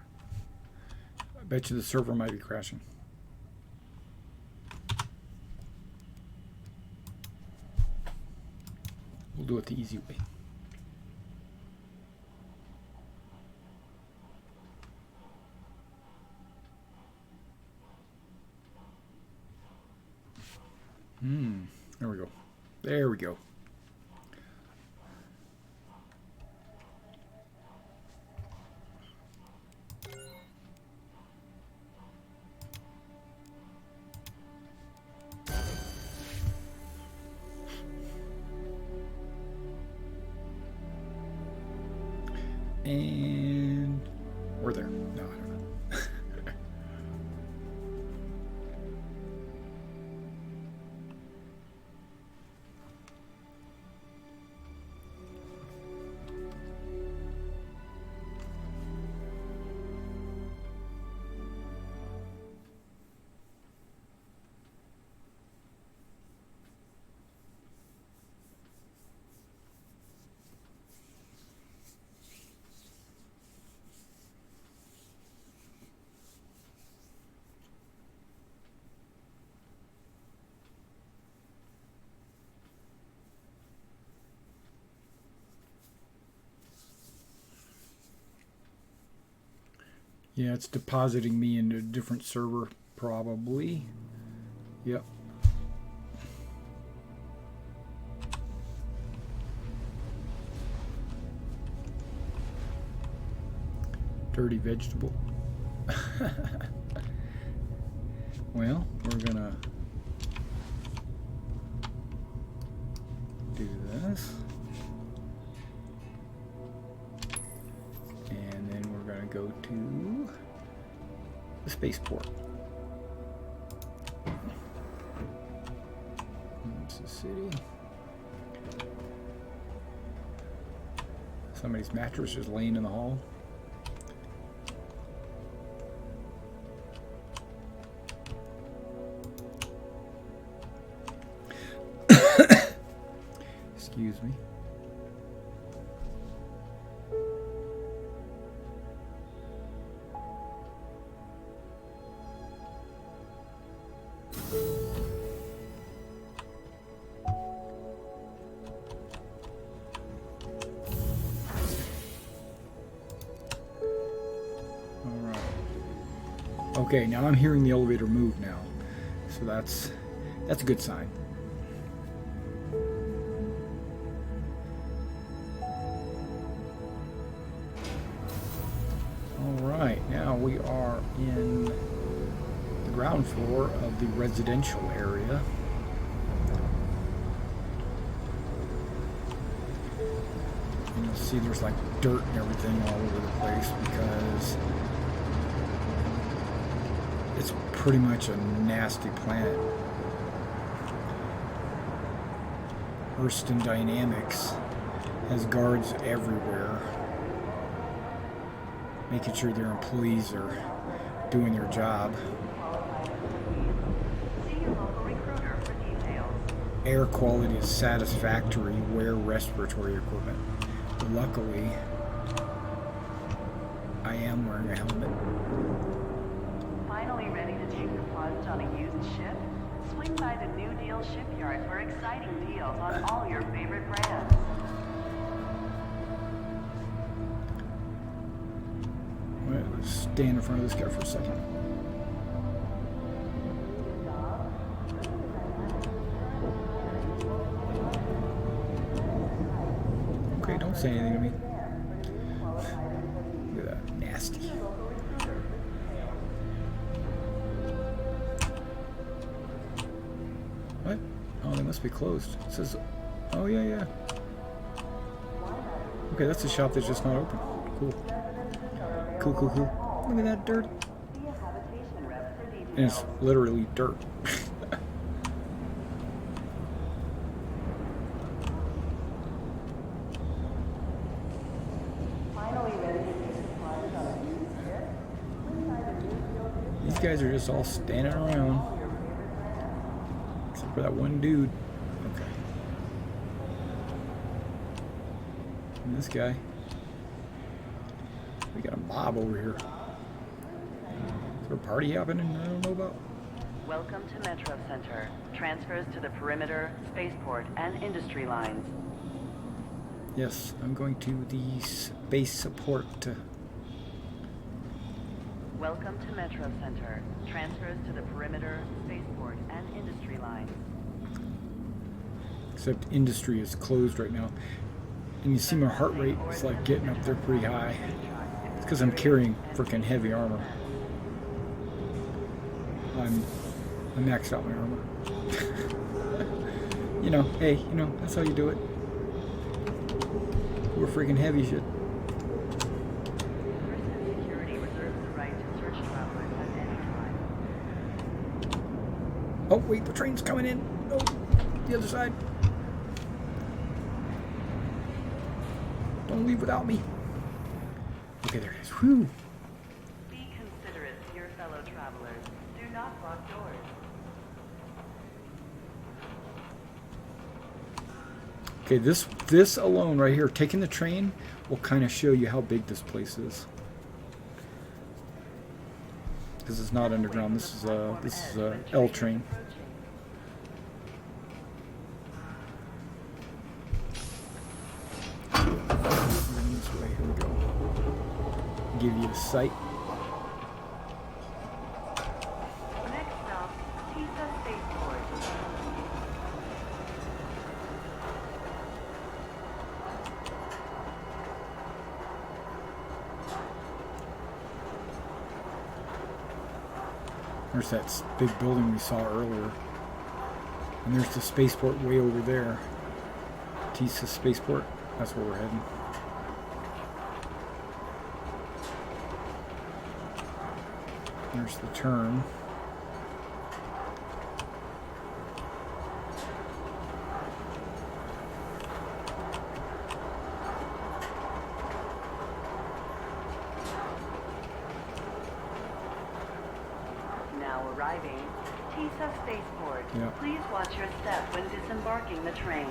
I bet you the server might be crashing. We'll do it the easy way. There we go. There we go. And we're there. No, I don't know. Yeah, it's depositing me into a different server, probably. Yep. Dirty vegetable. Well, we're gonna do this. And then we're gonna go to the spaceport. That's the city. Somebody's mattress is laying in the hall. Excuse me. Okay, now I'm hearing the elevator move now, so that's a good sign. All right, now we are in the ground floor of the residential area. And you'll see there's like dirt and everything all over the place because it's pretty much a nasty planet. Hurston Dynamics has guards everywhere, making sure their employees are doing their job. See your local recruiter for details. Air quality is satisfactory. Wear respiratory equipment. Luckily, I am wearing a helmet. Finally ready to take the plunge on a used ship? Swing by the New Deal shipyard for exciting deals on all your favorite brands. Well, stand in front of this guy for a second. Okay, don't say anything to me. Look at that. Nasty. What? Oh, they must be closed. It says, oh yeah, yeah. Okay, that's a shop that's just not open. Cool. Cool, cool, cool. Look at that dirt. And it's literally dirt. These guys are just all standing around. Except for that one dude. Okay. And this guy. We got a mob over here. Is there a party happening I don't know about? Welcome to Metro Center. Transfers to the perimeter, spaceport, and industry lines. Yes, I'm going to the space support. Welcome to Metro Center. Transfers to the perimeter, spaceport, and industry lines. Except industry is closed right now. And you see my heart rate is like getting up there pretty high. It's because I'm carrying freaking heavy armor. I maxed out my armor. You know, hey, you know, that's how you do it. We're freaking heavy shit. Security reserves the right to search travelers at any time. Oh, wait, the train's coming in. Oh, the other side. Don't leave without me. Okay, there it is. Whew. Be considerate to your fellow travelers. Do not block doors. Okay, this alone right here, taking the train, will kind of show you how big this place is. Because it's not underground. This is a L train. This way, here we go. Give you a sight. Next stop, Tisa Spaceport. There's that big building we saw earlier. And there's the spaceport way over there. Tisa Spaceport. That's where we're heading. There's the turn. Now arriving, Tisa Spaceport. Yeah. Please watch your step when disembarking the train.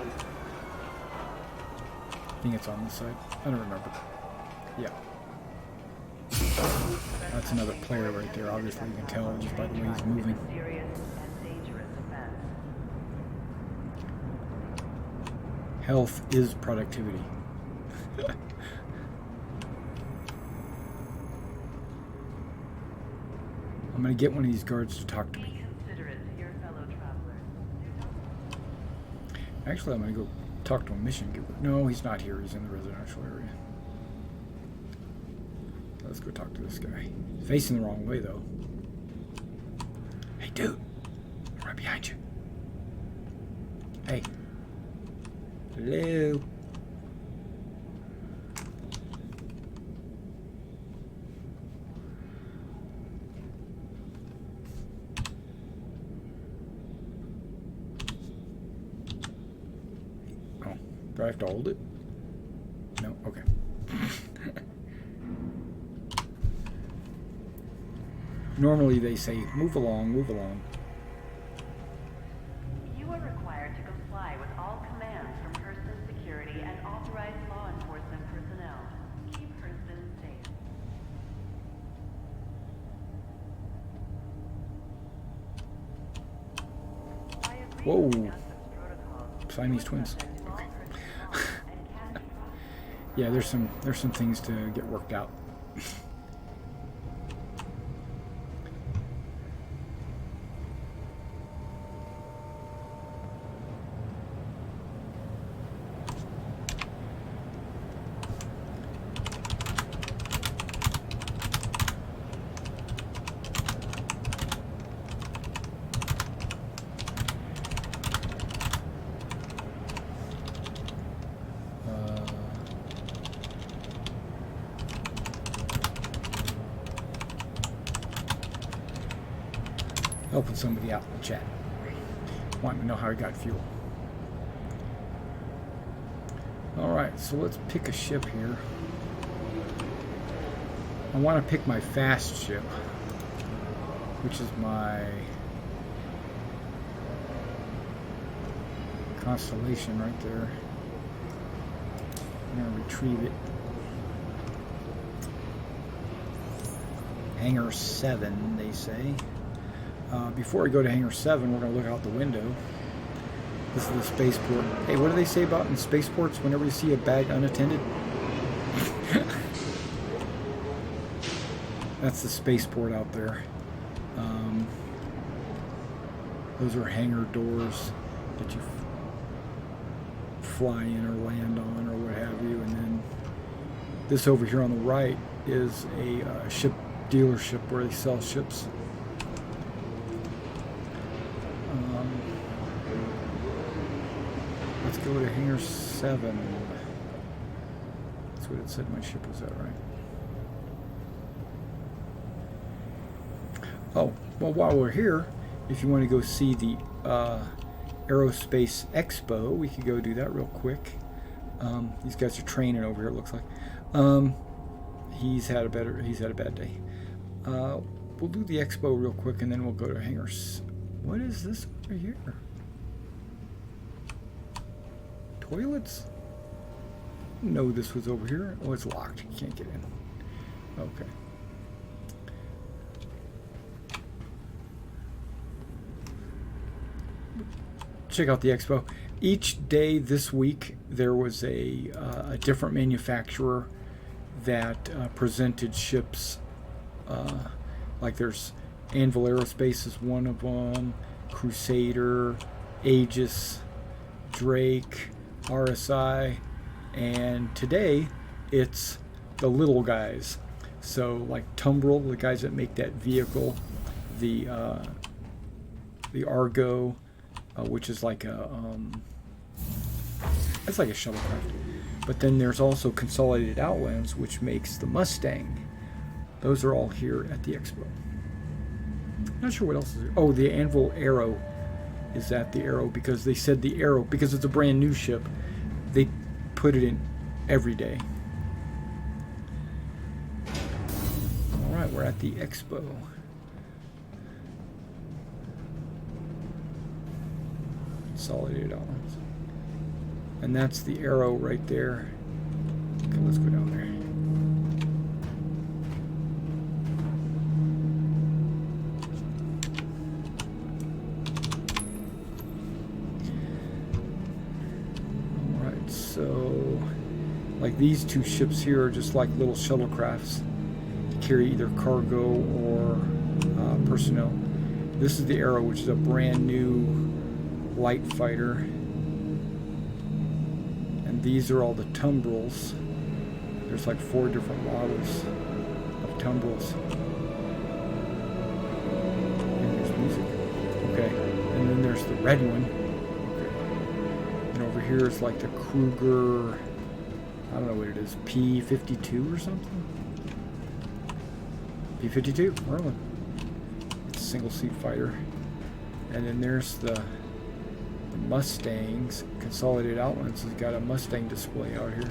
I think it's on this side. I don't remember. Yeah. That's another player right there. Obviously, you can tell just by the way he's moving. Serious and dangerous offense. Health is productivity. I'm gonna get one of these guards to talk to Be me. considerate to your fellow travelers. Actually, I'm gonna go talk to a mission giver. No, he's not here. He's in the residential area. Let's go talk to this guy. Facing the wrong way, though. Hey, dude. I'm right behind you. Hey. Hello. Oh, do I have to hold it? No? Okay. Normally they say, move along, move along. You are required to comply with all commands from Hurston Security and authorized law enforcement personnel. Keep Hurston safe. I agree Whoa. with Customs protocols. Siamese twins. Okay. Yeah, there's some things to get worked out. Helping somebody out in the chat. Wanting to know how he got fuel. Alright, so let's pick a ship here. I want to pick my fast ship, which is my Constellation right there. I'm going to retrieve it. Hangar 7, they say. Before I go to Hangar 7, we're going to look out the window. This is the spaceport. Hey, what do they say about in spaceports whenever you see a bag unattended? That's the spaceport out there. Those are hangar doors that you fly in or land on or what have you. And then this over here on the right is a ship dealership where they sell ships. Let's go to Hangar 7. That's what it said my ship was at, right? Oh, well, while we're here, if you want to go see the Aerospace Expo, we could go do that real quick. These guys are training over here, it looks like. He's had a bad day. We'll do the expo real quick, and then we'll go to hangars. What is this over here? Toilets? Didn't know this was over here. Oh, it's locked. You can't get in. Okay. Check out the expo. Each day this week there was a different manufacturer that presented ships. Like there's Anvil Aerospace is one of them, Crusader, Aegis, Drake, RSI, and today it's the little guys. So like Tumbil, the guys that make that vehicle, the Argo, which is like a it's like a shuttlecraft. But then there's also Consolidated Outlands, which makes the Mustang. Those are all here at the expo. Not sure what else is there. Oh, the Anvil Arrow is at the Arrow because they said the Arrow, because it's a brand new ship, they put it in every day. Alright, we're at the expo. Consolidated Outlands. And that's the Arrow right there. Okay, let's go down there. Alright, so like these two ships here are just like little shuttlecrafts to carry either cargo or personnel. This is the Arrow, which is a brand new light fighter. And these are all the Tumbils. There's like 4 different models of Tumbils. And there's music. Okay. And then there's the red one. Okay. And over here is like the Kruger, I don't know what it is, P-52 or something? P-52, Merlin. It's a single seat fighter. And then there's the Mustangs. Consolidated Outlands has got a Mustang display out here.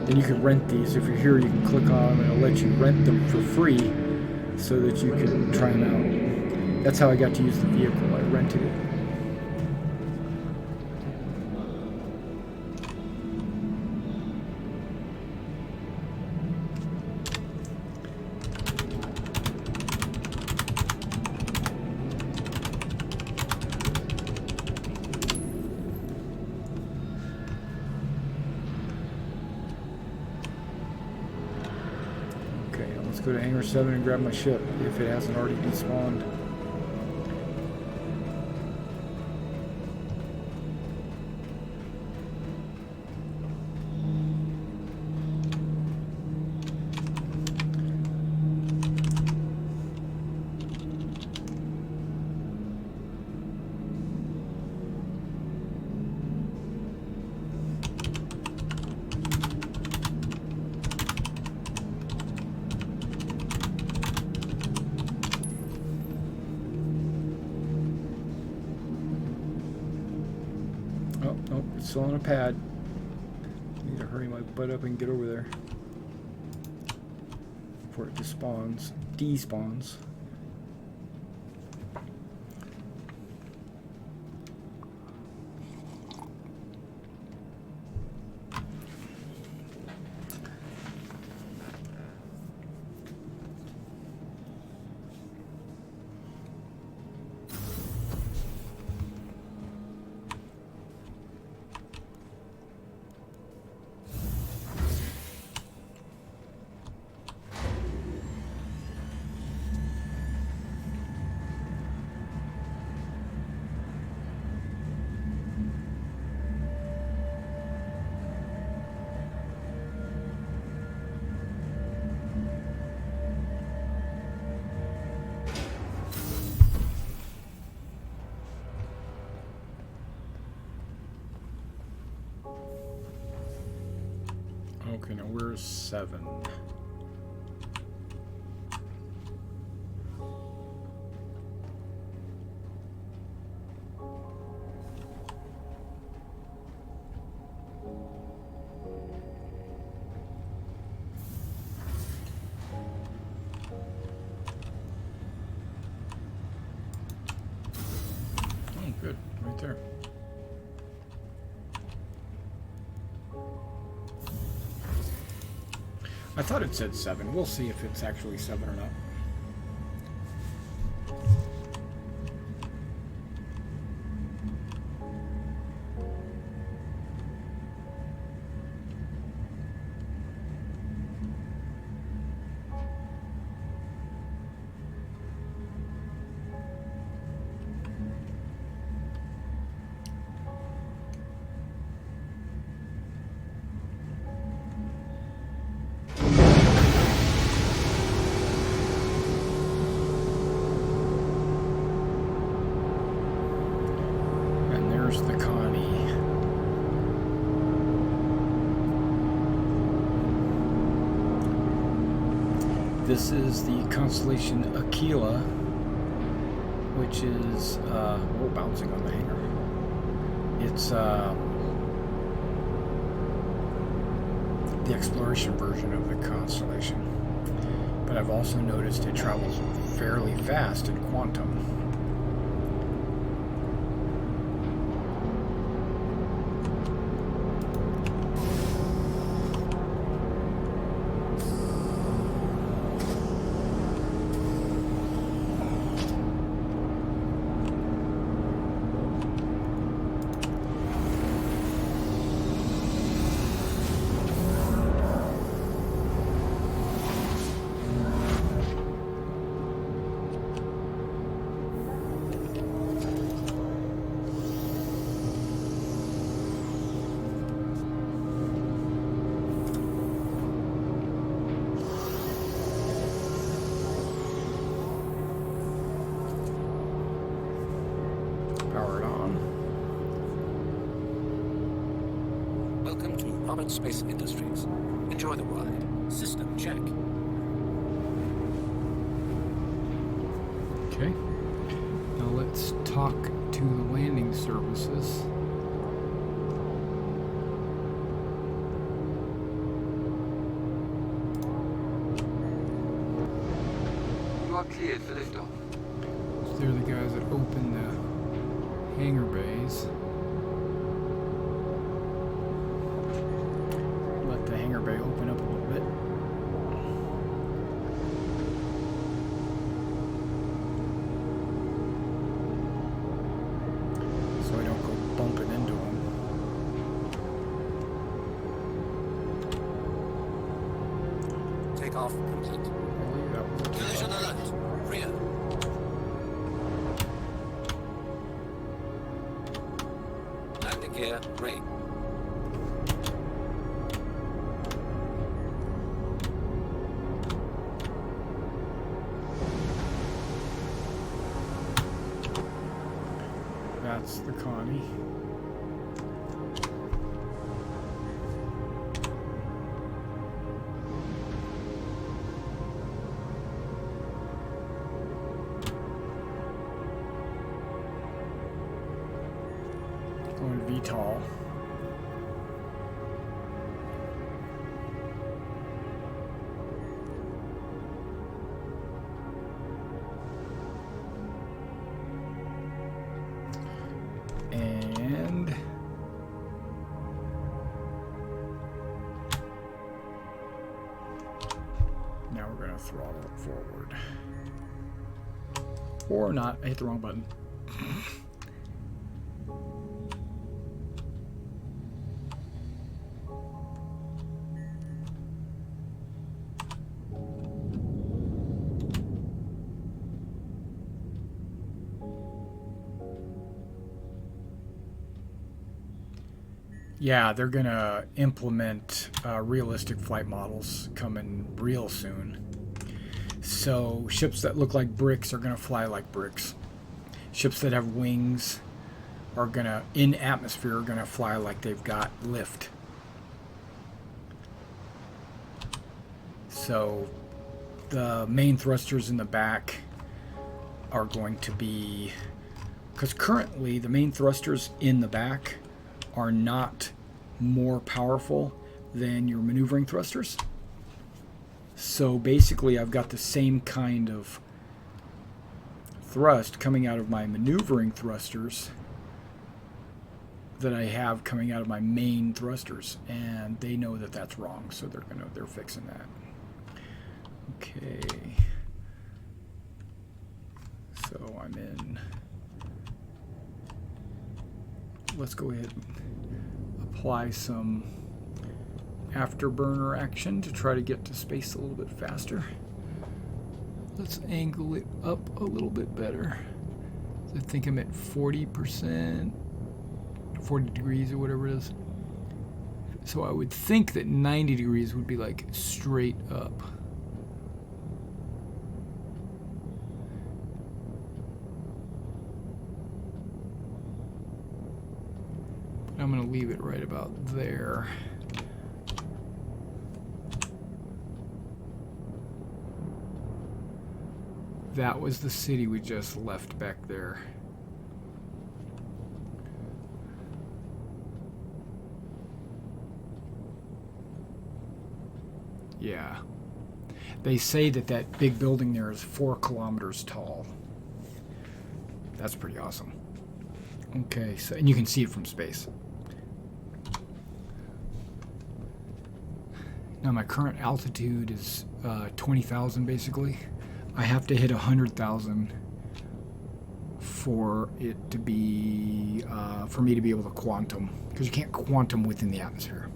And you can rent these. If you're here, you can click on them and it'll let you rent them for free so that you can try them out. That's how I got to use the vehicle. I rented it. Okay, let's go to Hangar 7 and grab my ship if it hasn't already despawned. still on a pad. Need to hurry my butt up and get over there before it despawns. Okay, now where's 7? Oh, good. Right there. I thought it said 7. We'll see if it's actually 7 or not. The Connie. This is the constellation Aquila, which is we're bouncing on the hangar. It's the exploration version of the constellation, but I've also noticed it travels fairly fast in quantum. Space Industries. Enjoy the ride. System check. Okay. Now let's talk to the landing services. You are cleared for liftoff. So they're the guys that open the hangar bays. Bay open up a little bit. So I don't go bumping into them. Takeoff complete. Collision alert. Rear. Landing gear ready. That's the Connie. Going VTOL. Now we're going to throttle it forward. Or not. I hit the wrong button. Yeah, they're going to implement realistic flight models coming real soon. So ships that look like bricks are going to fly like bricks. Ships that have wings are going to, in atmosphere, are going to fly like they've got lift. So the main thrusters in the back are going to be, because currently the main thrusters in the back are not more powerful than your maneuvering thrusters. So basically I've got the same kind of thrust coming out of my maneuvering thrusters that I have coming out of my main thrusters, and they know that that's wrong, so they're fixing that. Okay. So I'm in. Let's go ahead and apply some afterburner action to try to get to space a little bit faster. Let's angle it up a little bit better. I think I'm at 40%, 40 degrees or whatever it is. So I would think that 90 degrees would be like straight up. But I'm going to leave it right about there. That was the city we just left back there. Yeah. They say that that big building there is 4 kilometers tall. That's pretty awesome. Okay, so and you can see it from space. Now my current altitude is 20,000 basically. I have to hit 100,000 for it to be, for me to be able to quantum, because you can't quantum within the atmosphere.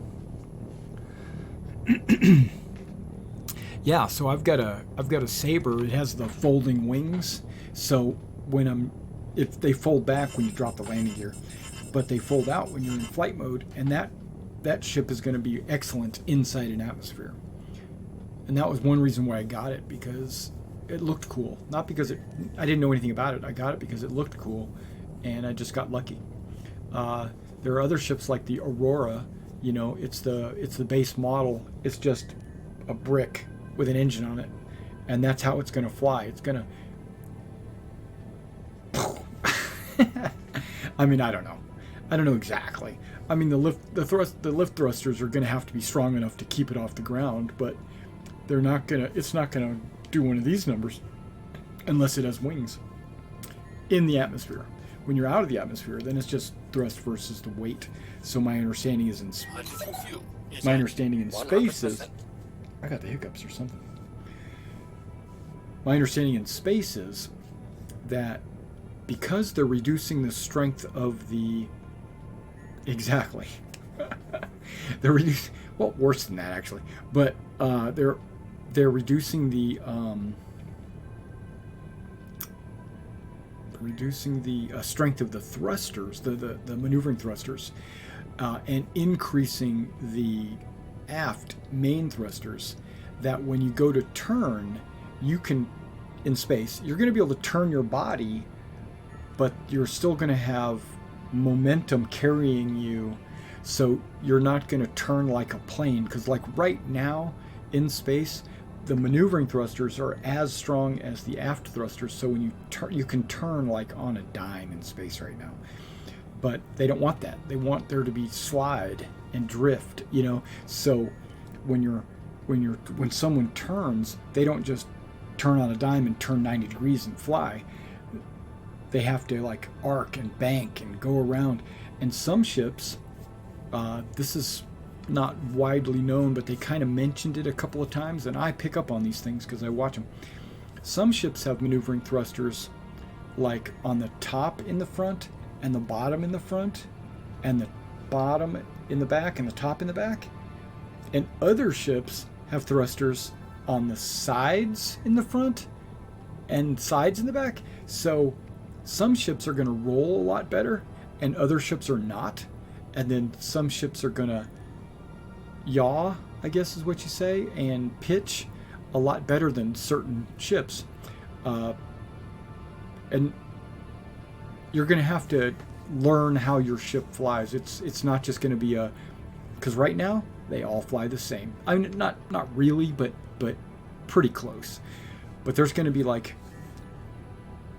Yeah, so I've got a Sabre. It has the folding wings, so if they fold back when you drop the landing gear, but they fold out when you're in flight mode, and that ship is going to be excellent inside an atmosphere. And that was one reason why I got it, because it looked cool. Not because I didn't know anything about it. I got it because it looked cool, and I just got lucky. There are other ships like the Aurora. You know, it's the base model. It's just a brick with an engine on it, and that's how it's going to fly. It's going to. I mean, I don't know. I don't know exactly. I mean, the lift thrusters are going to have to be strong enough to keep it off the ground, but they're not gonna. It's not going to do one of these numbers unless it has wings in the atmosphere. When you're out of the atmosphere, then it's just thrust versus the weight. So my understanding is in space is I got the hiccups or something. My understanding in space is that because they're reducing the strength of the exactly they're reducing, well, worse than that actually, but they're reducing the strength of the thrusters, the maneuvering thrusters, and increasing the aft main thrusters, that when you go to turn, you can, in space, you're going to be able to turn your body, but you're still going to have momentum carrying you, so you're not going to turn like a plane, because like right now in space, the maneuvering thrusters are as strong as the aft thrusters, so when you turn, you can turn like on a dime in space right now. But they don't want that. They want there to be slide and drift, you know. So when someone turns, they don't just turn on a dime and turn 90 degrees and fly. They have to like arc and bank and go around. And some ships, this is not widely known, but they kind of mentioned it a couple of times, and I pick up on these things because I watch them. Some ships have maneuvering thrusters like on the top in the front and the bottom in the front and the bottom in the back and the top in the back. And other ships have thrusters on the sides in the front and sides in the back. So some ships are going to roll a lot better and other ships are not. And then some ships are going to yaw, I guess is what you say, and pitch a lot better than certain ships. And you're going to have to learn how your ship flies. It's not just going to be because right now they all fly the same. I mean, not really, but pretty close. But there's going to be like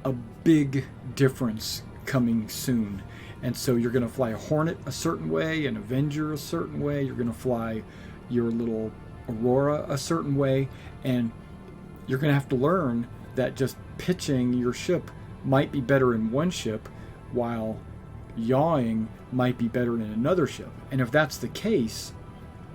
a big difference coming soon. And so you're going to fly a Hornet a certain way, an Avenger a certain way. You're going to fly your little Aurora a certain way. And you're going to have to learn that just pitching your ship might be better in one ship, while yawing might be better in another ship. And if that's the case,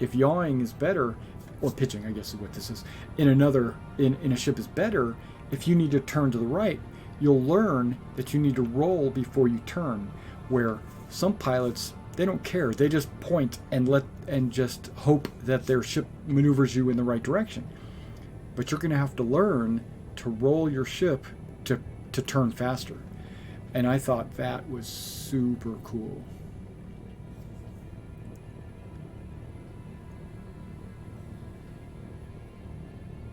if yawing is better, or pitching, I guess is what this is, in a ship is better, if you need to turn to the right, you'll learn that you need to roll before you turn. Where some pilots, they don't care. They just point and just hope that their ship maneuvers you in the right direction. But you're going to have to learn to roll your ship to turn faster. And I thought that was super cool.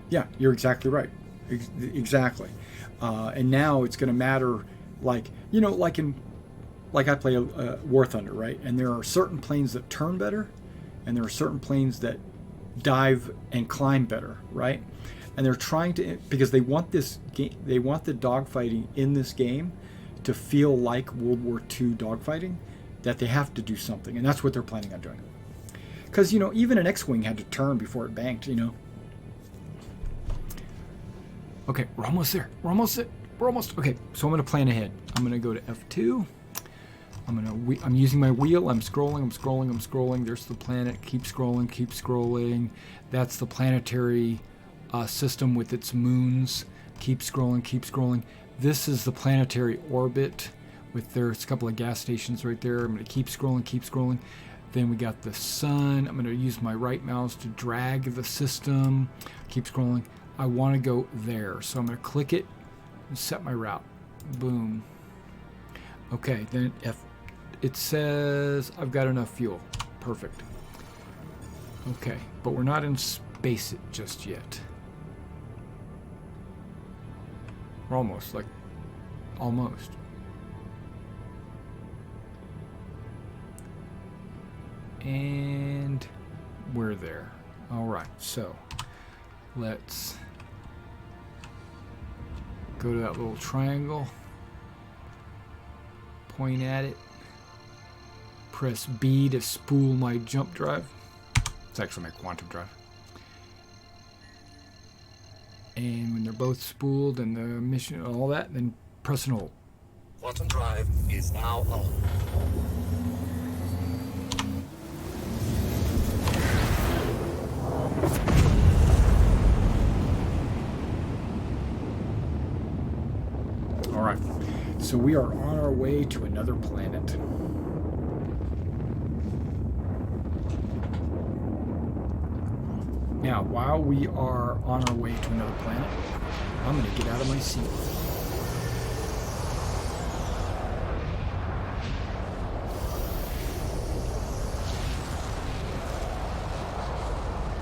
Yeah, you're exactly right. Exactly. And now it's going to matter, like I play War Thunder, right? And there are certain planes that turn better, and there are certain planes that dive and climb better, right? And they're trying to, because they want this game, they want the dogfighting in this game to feel like World War II dogfighting, that they have to do something, and that's what they're planning on doing. Because even an X-wing had to turn before it banked, Okay, we're almost there. We're almost. Okay, so I'm gonna plan ahead. I'm gonna go to F2. I'm using my wheel. I'm scrolling. There's the planet. Keep scrolling. That's the planetary system with its moons. Keep scrolling. This is the planetary orbit with there's a couple of gas stations right there. I'm going to keep scrolling. Then we got the sun. I'm going to use my right mouse to drag the system. Keep scrolling. I want to go there. So I'm going to click it and set my route. Boom. Okay, then it says I've got enough fuel. Perfect. Okay, but we're not in space just yet. We're almost. And we're there. All right, so let's go to that little triangle, point at it, press B to spool my jump drive. It's actually my quantum drive. And when they're both spooled and the mission, all that, then press and hold. Quantum drive is now on. All right, so we are on our way to another planet. Now, while we are on our way to another planet, I'm going to get out of my seat.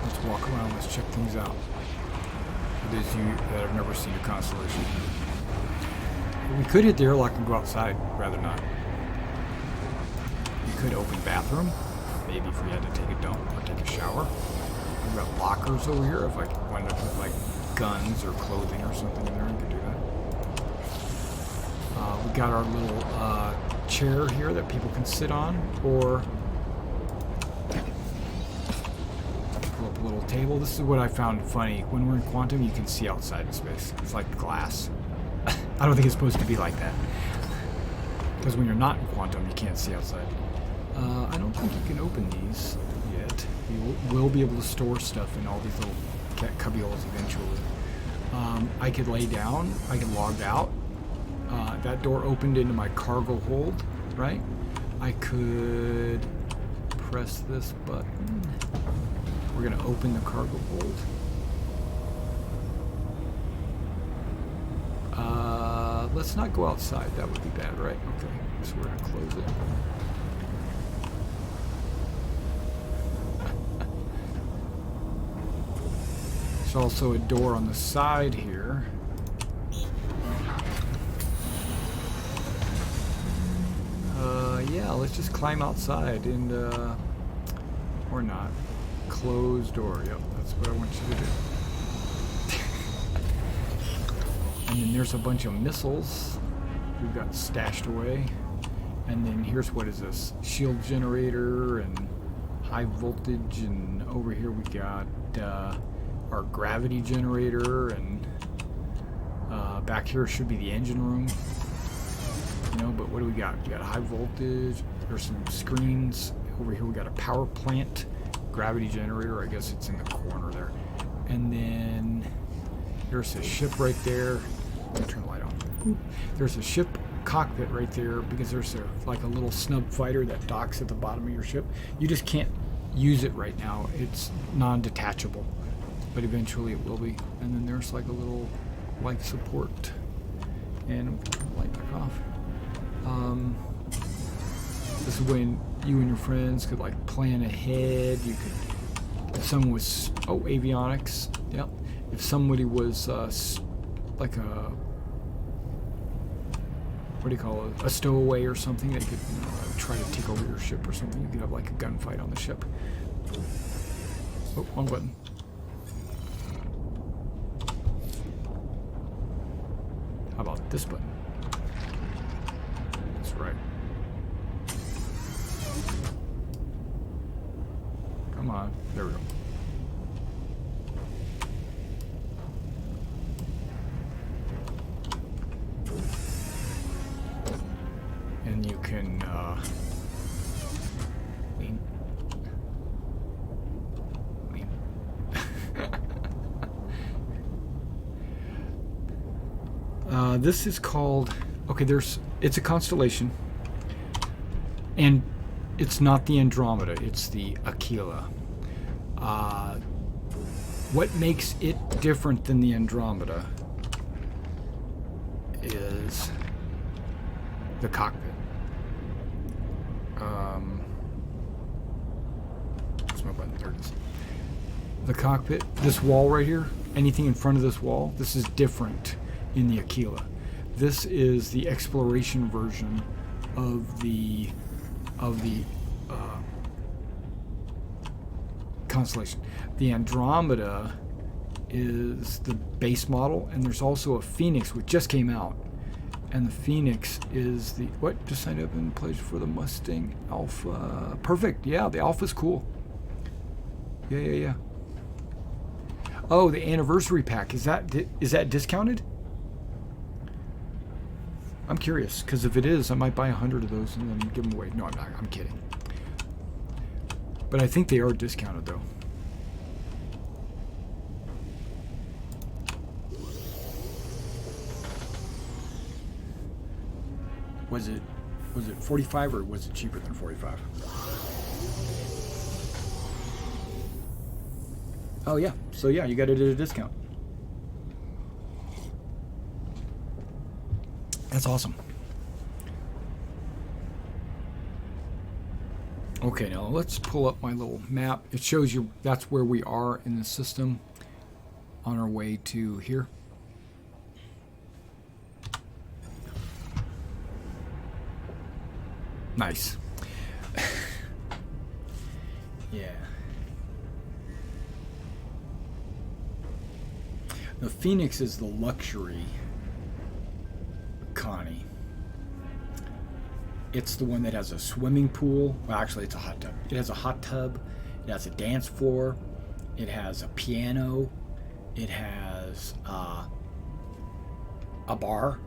Let's walk around, let's check things out. For those of you that have never seen a constellation. We could hit the airlock and go outside, rather not. You could open bathroom, maybe if we had to take a dump or take a shower. We've got lockers over here if I wanted to put like guns or clothing or something in there, I could do that. We got our little chair here that people can sit on, or pull up a little table. This is what I found funny. When we're in quantum, you can see outside in space. It's like glass. I don't think it's supposed to be like that. Because when you're not in quantum, you can't see outside. I don't think you can open these yet. yet. You will be able to store stuff in all these little cubby holes eventually. I could lay down. I could log out. That door opened into my cargo hold, right? I could press this button. We're going to open the cargo hold. Let's not go outside. That would be bad, right? Okay, so we're going to close it. There's also a door on the side here. Yeah, let's just climb outside and, or not. Closed door. Yep, that's what I want you to do. And then there's a bunch of missiles we've got stashed away. And then here's, what is this? Shield generator and high voltage. And over here we got our gravity generator. And back here should be the engine room. You know, but what do we got? We got high voltage. There's some screens. Over here we got a power plant. Gravity generator. I guess it's in the corner there. And then there's a ship right there. Let me turn the light on. Boop. There's a ship cockpit right there because there's like a little snub fighter that docks at the bottom of your ship. You just can't use it right now. It's non-detachable, but eventually it will be. And then there's like a little light support. And we'll turn the light back off. This is when you and your friends could like plan ahead. You could, if someone was, avionics. Yep. If somebody was like a, what do you call it, a stowaway or something, they could try to take over your ship or something. You could have like a gunfight on the ship. Oh, wrong button. How about this button? That's right. Come on. There we go. And you can lean. This is called, okay, it's a constellation, and it's not the Andromeda, it's the Aquila. What makes it different than the Andromeda is the cockpit. Where's my button? There it is. The cockpit, this wall right here, anything in front of this wall, this is different in the Aquila. This is the exploration version of the constellation. The Andromeda is the base model, and there's also a Phoenix which just came out. And the Phoenix is the, what? Just signed up and pledged for the Mustang Alpha. Perfect. Yeah, the Alpha's cool. Yeah. Oh, the anniversary pack. Is that discounted? I'm curious, because if it is, I might buy 100 of those and then give them away. No, I'm not. I'm kidding. But I think they are discounted, though. Was it 45 or was it cheaper than 45? Oh yeah. So yeah, you got it at a discount. That's awesome. Okay, now let's pull up my little map. It shows you that's where we are in the system on our way to here. Nice. Yeah. The Phoenix is the luxury Connie. It's the one that has a swimming pool. Well, actually, it's a hot tub. It has a hot tub. It has a dance floor. It has a piano. It has a bar.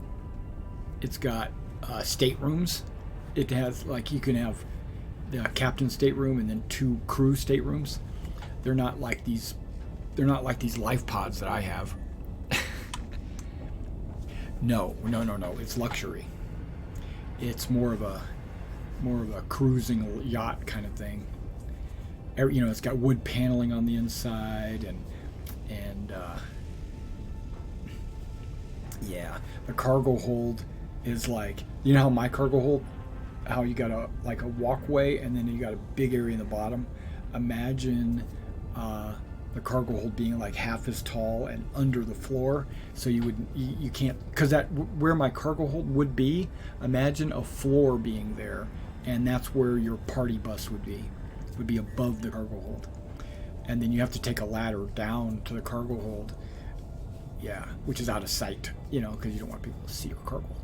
It's got staterooms. It has, like, you can have, the captain's stateroom and then 2 crew staterooms. They're not like these. They're not like these life pods that I have. No. It's luxury. It's more of a cruising yacht kind of thing. It's got wood paneling on the inside, and yeah, the cargo hold is like, how my cargo hold, how you got a walkway and then you got a big area in the bottom. Imagine the cargo hold being like half as tall and under the floor, so you can't, because that where my cargo hold would be, imagine a floor being there, and that's where your party bus would be above the cargo hold, and then you have to take a ladder down to the cargo hold, which is out of sight, because you don't want people to see your cargo hold.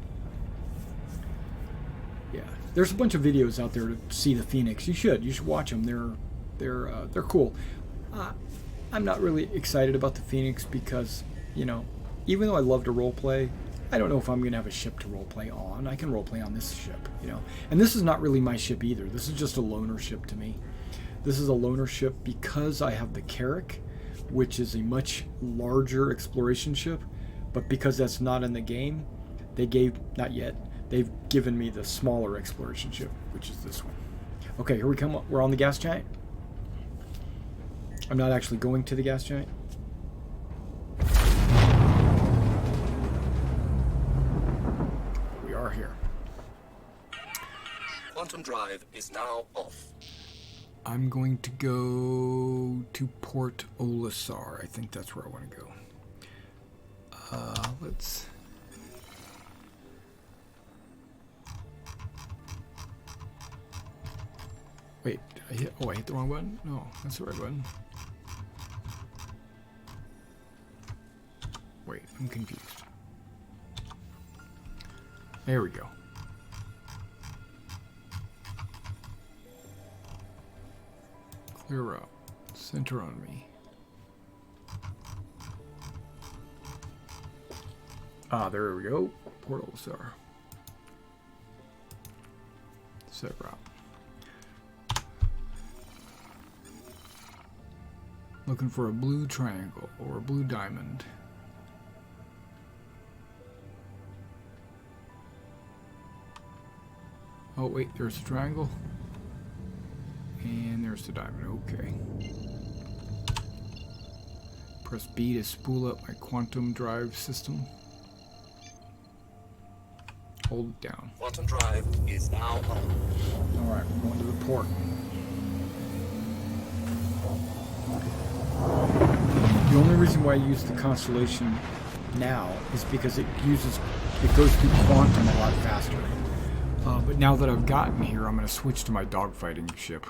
There's a bunch of videos out there to see the Phoenix. You should watch them. They're cool. I'm not really excited about the Phoenix because, even though I love to roleplay, I don't know if I'm going to have a ship to roleplay on. I can roleplay on this ship, And this is not really my ship either. This is just a loner ship to me. This is a loner ship because I have the Carrack, which is a much larger exploration ship. But because that's not in the game, not yet, they've given me the smaller exploration ship, which is this one. Okay, here we come. We're on the gas giant. I'm not actually going to the gas giant. We are here. Quantum drive is now off. I'm going to go to Port Olisar. I think that's where I want to go. Let's... Wait, did I hit... Oh, I hit the wrong button? No, that's the right button. Wait, I'm confused. There we go. Clear up. Center on me. There we go. Port Olisar. Set route. Looking for a blue triangle or a blue diamond. Oh wait, there's a triangle. And there's the diamond, okay. Press B to spool up my quantum drive system. Hold it down. Quantum drive is now on. Alright, we're going to the port. The only reason why I use the Constellation now is because it goes through quantum a lot faster. But now that I've gotten here, I'm going to switch to my dogfighting ship.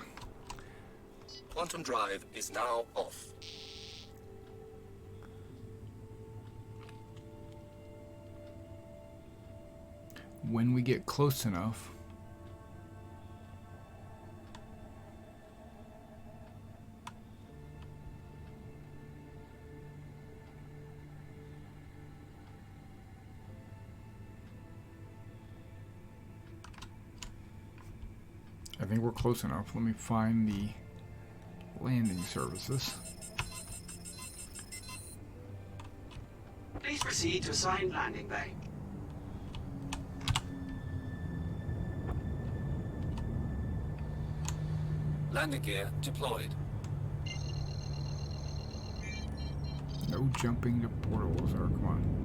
Quantum drive is now off. When we get close enough, I think we're close enough. Let me find the landing services. Please proceed to assigned landing bay. Landing gear deployed. No jumping to Port Olisar, come on.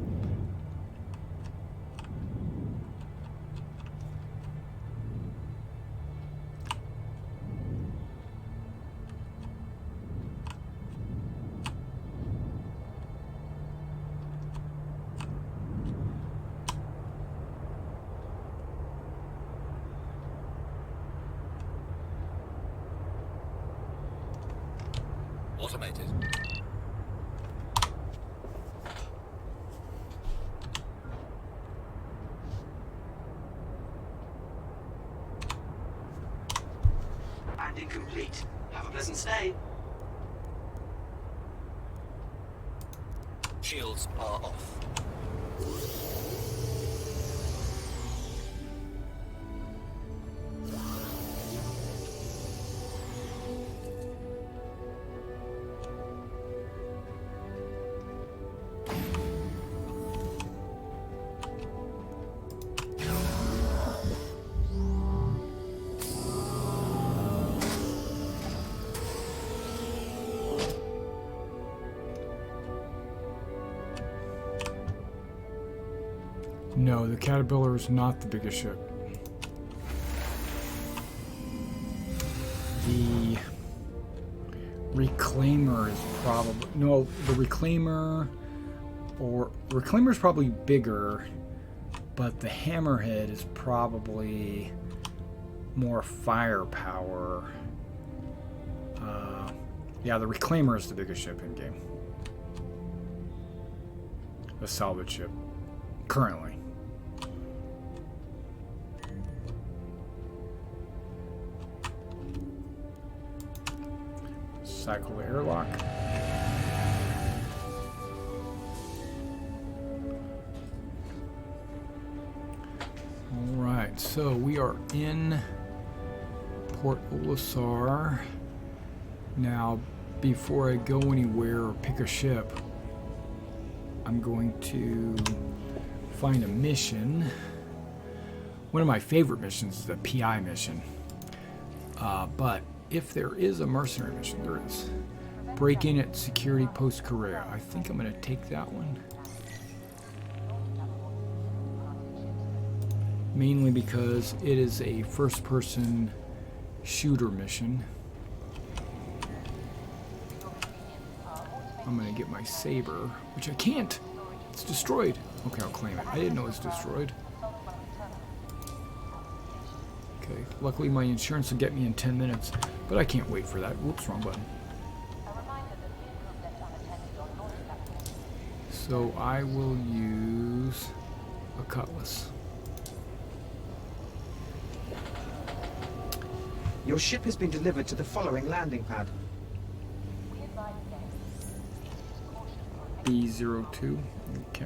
Automated. Landing complete. Have a pleasant stay. Shields are off. No, the Caterpillar is not the biggest ship. The Reclaimer is probably... No, the Reclaimer... Or Reclaimer is probably bigger, but the Hammerhead is probably more firepower. Yeah, the Reclaimer is the biggest ship in game. The salvage ship, currently. Cycle the airlock. Alright, so we are in Port Olisar. Now, before I go anywhere or pick a ship, I'm going to find a mission. One of my favorite missions is the PI mission. But if there is a mercenary mission, there is. Break in at Security Post Korea. I think I'm going to take that one. Mainly because it is a first-person shooter mission. I'm going to get my saber, which I can't. It's destroyed. Okay, I'll claim it. I didn't know it was destroyed. Okay, luckily my insurance will get me in 10 minutes, but I can't wait for that. Whoops, wrong button. So I will use a cutlass. Your ship has been delivered to the following landing pad. B02. Okay.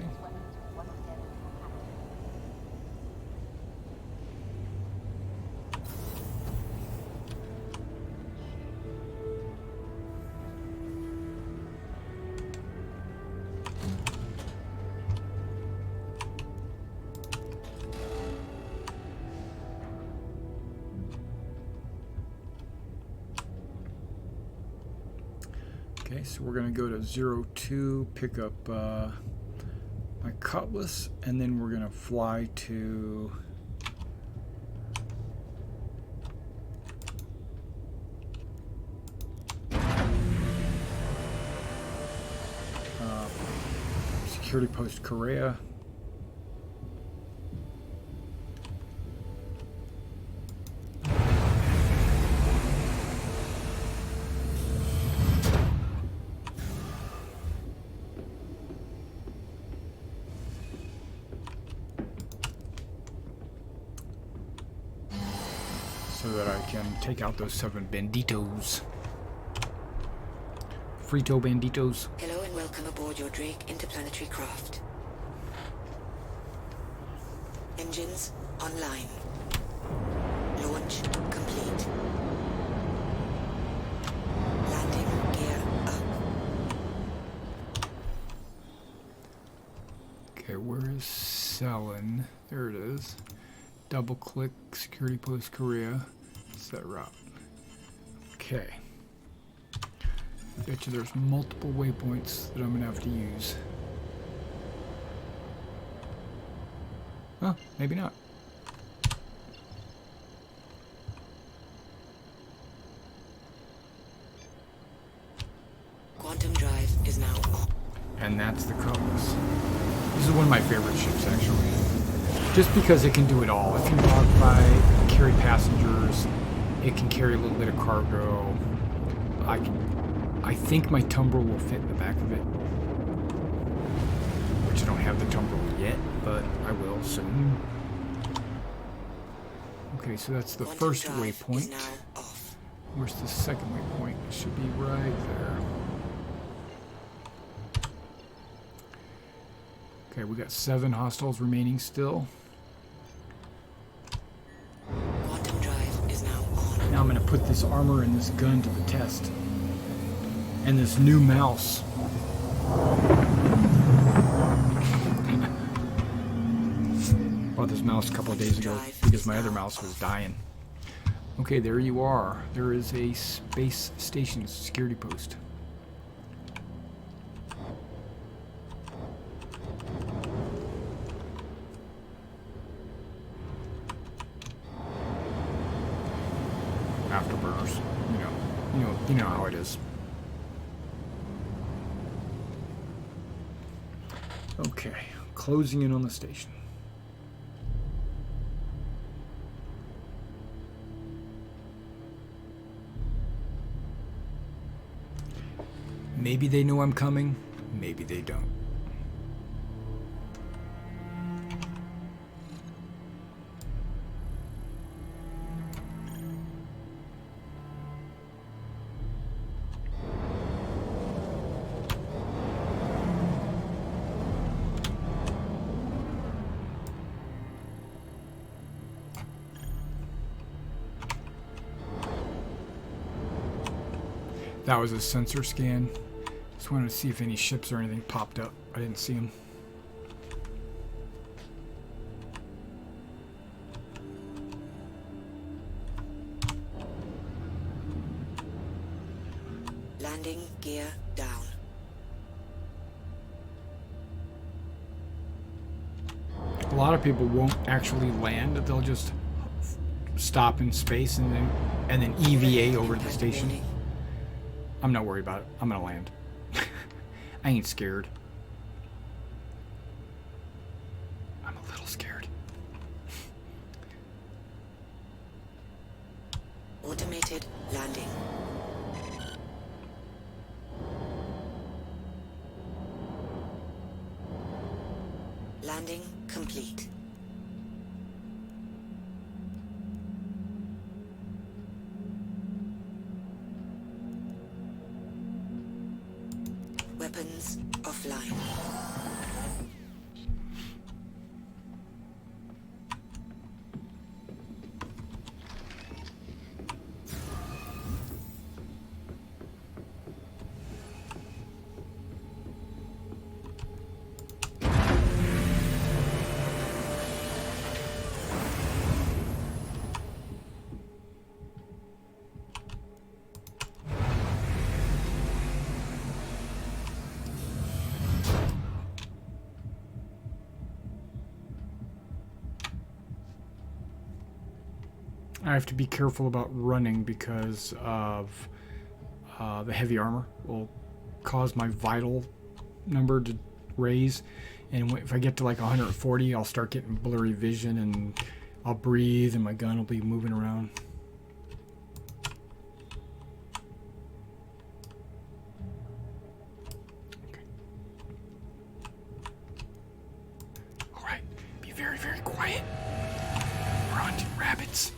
Okay, so we're going to go to 02, pick up my cutlass, and then we're going to fly to Security Post Korea. So that I can take out those 7 banditos. Frito banditos. Hello and welcome aboard your Drake interplanetary craft. Engines online. Launch complete. Landing gear up. Okay, where is Selin? There it is. Double click Security Post Korea. Set route. Okay. I bet you there's multiple waypoints that I'm gonna have to use. Huh, maybe not. Quantum drive is now on. And that's the Cutlass. This is one of my favorite ships, actually. Just because it can do it all. It can dogfight, carry passengers, it can carry a little bit of cargo. I think my Tumbil will fit in the back of it. Which I don't have the Tumbil yet, but I will soon. Okay, so that's the Quantum first drive is waypoint. now off. Where's the second waypoint? It should be right there. Okay, we got 7 hostiles remaining still. Quantum drive is now on. Now I'm going to put this armor and this gun to the test. And this new mouse. Bought this mouse a couple of days ago because my other mouse was dying. Okay, there you are. There is a space station security post. afterburners. You know how it is. Okay, closing in on the station. Maybe they know I'm coming, maybe they don't. That was a sensor scan. Just wanted to see if any ships or anything popped up. I didn't see them. Landing gear down. A lot of people won't actually land. They'll just stop in space and then EVA over to the station. Warning. I'm not worried about it. I'm gonna land. I ain't scared. I'm a little scared. Automated landing. Landing complete. Weapons offline. I have to be careful about running because of the heavy armor will cause my vital number to raise, and if I get to like 140, I'll start getting blurry vision and I'll breathe and my gun will be moving around. Okay. All right, be very, very quiet. We're hunting rabbits.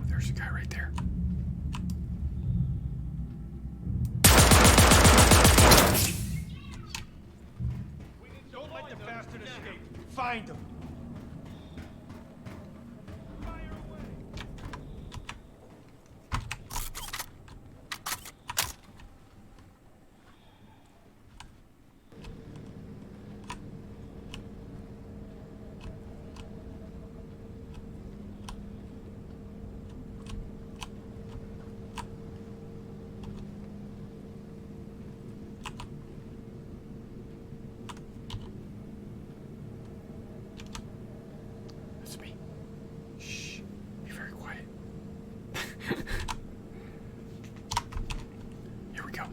There's a guy right there. Don't let the bastard escape. Find him. That's me. Shh. Be very quiet. Here we go.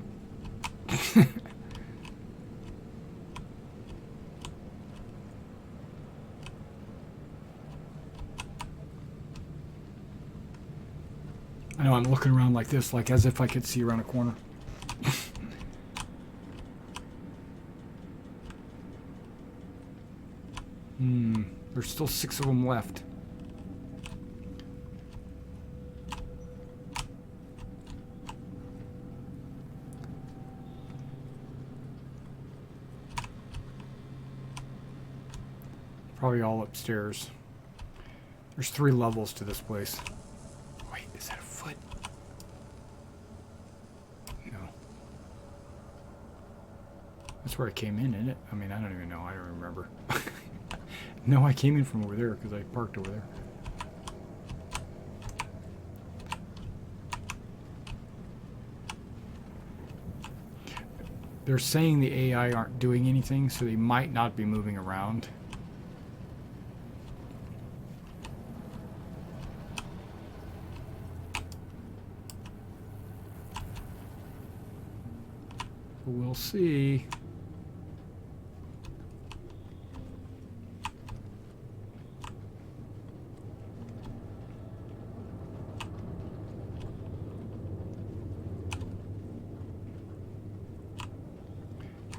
I know I'm looking around like this, like as if I could see around a corner. There's still 6 of them left. Probably all upstairs. There's 3 levels to this place. Wait, is that a foot? No. That's where I came in, isn't it? I mean, I don't even know. I don't remember. No, I came in from over there because I parked over there. They're saying the AI aren't doing anything, so they might not be moving around. We'll see.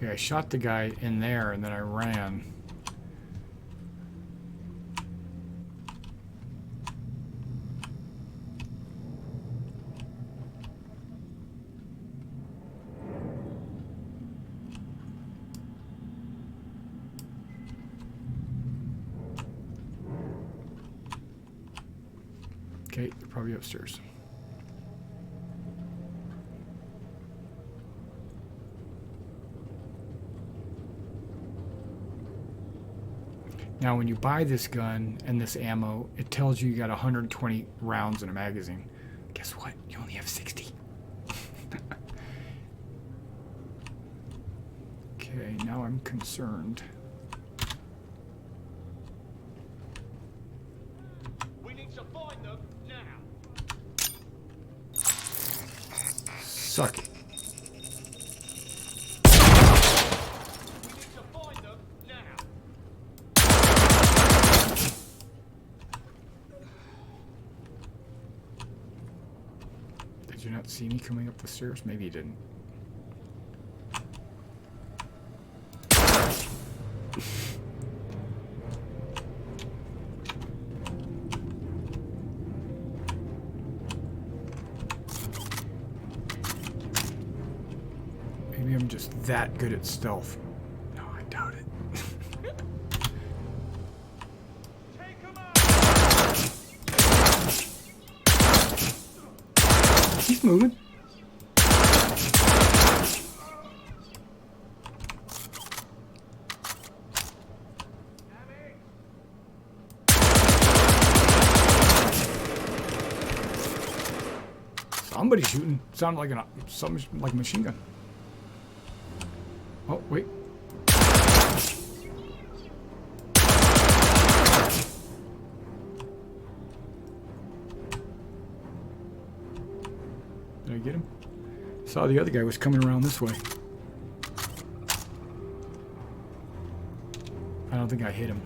Okay, I shot the guy in there and then I ran. Okay, they're probably upstairs. Now, when you buy this gun and this ammo, it tells you got 120 rounds in a magazine. Guess what? You only have 60. Okay, now I'm concerned. We need to find them now. Suck it. We need to find them now. Did you not see me coming up the stairs? Maybe you didn't. Maybe I'm just that good at stealth. No, I doubt it. Take them out. He's moving. Somebody's shooting. Sounded like something like a machine gun. Oh, wait. Did I get him? Saw the other guy was coming around this way. I don't think I hit him.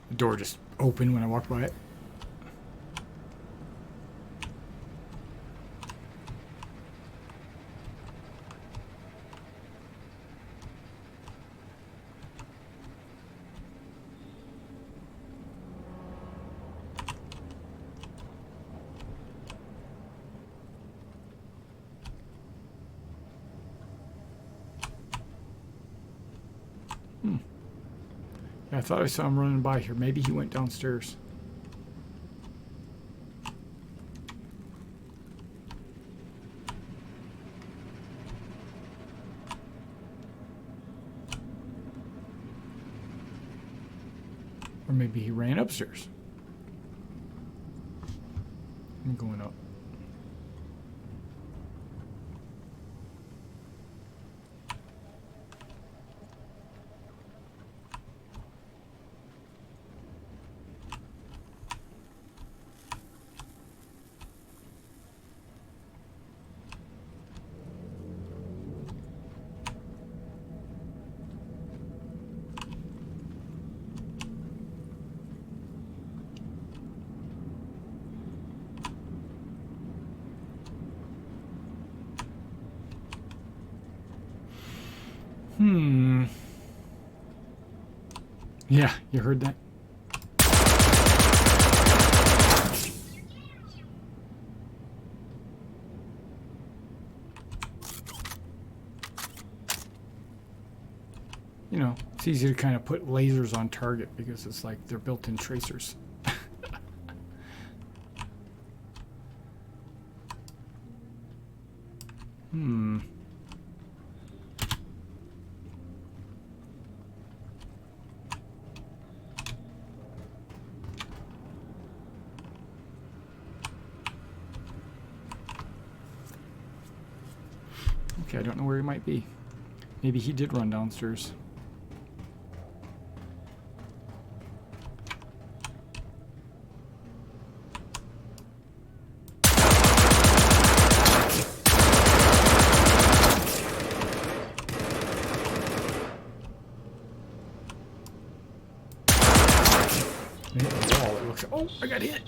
The door just opened when I walked by it. Yeah, I thought I saw him running by here. Maybe he went downstairs. Or maybe he ran upstairs. I'm going up. Yeah, you heard that? You know, it's easy to kind of put lasers on target because it's like they're built-in tracers. Okay, I don't know where he might be. Maybe he did run downstairs. Oh, I got hit.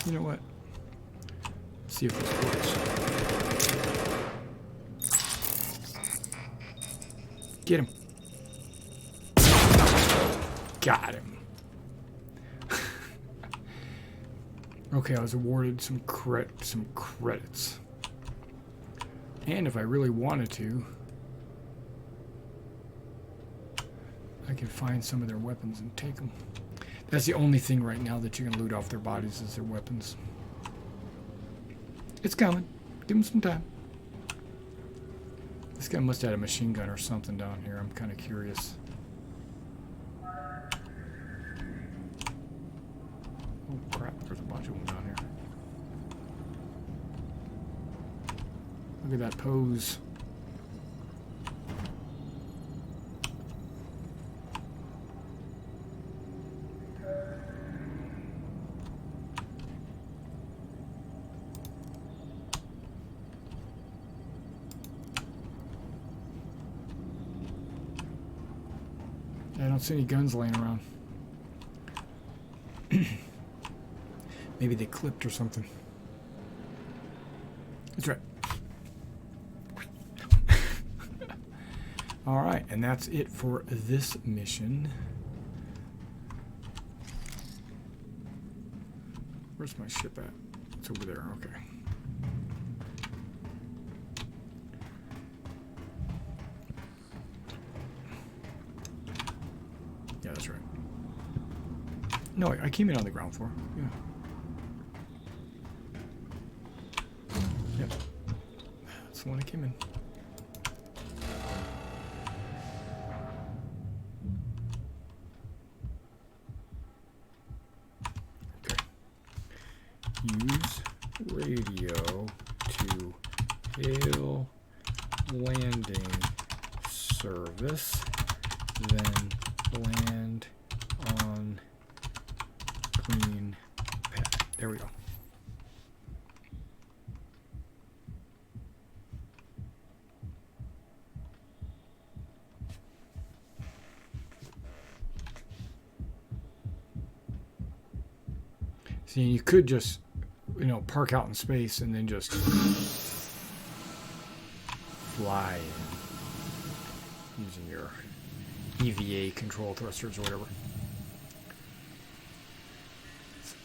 You know what? Let's see if this works. Get him. Got him. Okay, I was awarded some credits. And if I really wanted to, I can find some of their weapons and take them. That's the only thing right now that you can loot off their bodies is their weapons. It's coming. Give them some time. This guy must have had a machine gun or something down here. I'm kind of curious. Oh crap, there's a bunch of them down here. Look at that pose. I don't see any guns laying around. Maybe they clipped or something. That's right. Alright, and that's it for this mission. Where's my ship at? It's over there, okay. Yeah, that's right. No, I came in on the ground floor. Yeah. Yep. That's the one I came in. Okay. Use radio to hail landing service, then land on clean pad. There we go. See, you could just, you know, park out in space and then just fly using your EVA control thrusters or whatever.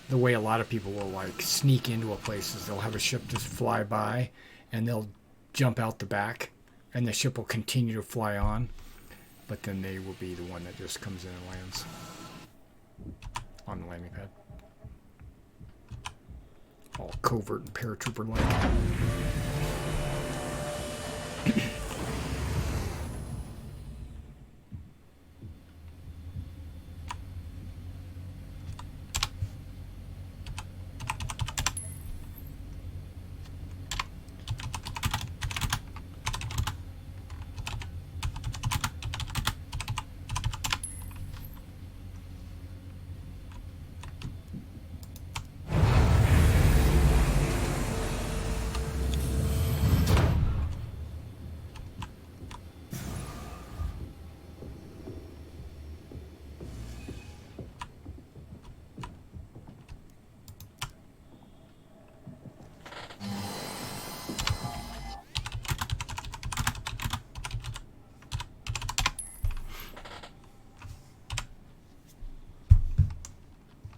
The way a lot of people will like sneak into a place is they'll have a ship just fly by and they'll jump out the back and the ship will continue to fly on, but then they will be the one that just comes in and lands on the landing pad. All covert and paratrooper like.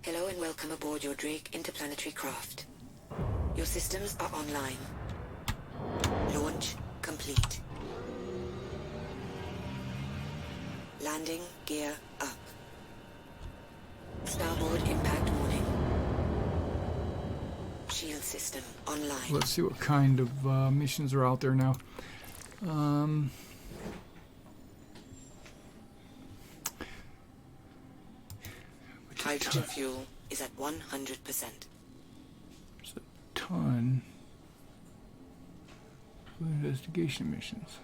Hello and welcome aboard your Drake interplanetary craft. Your systems are online. Launch complete. Landing gear up. Starboard impact warning. Shield system online. Let's see what kind of missions are out there now. Hydrogen fuel is at 100%. There's a ton of investigation missions.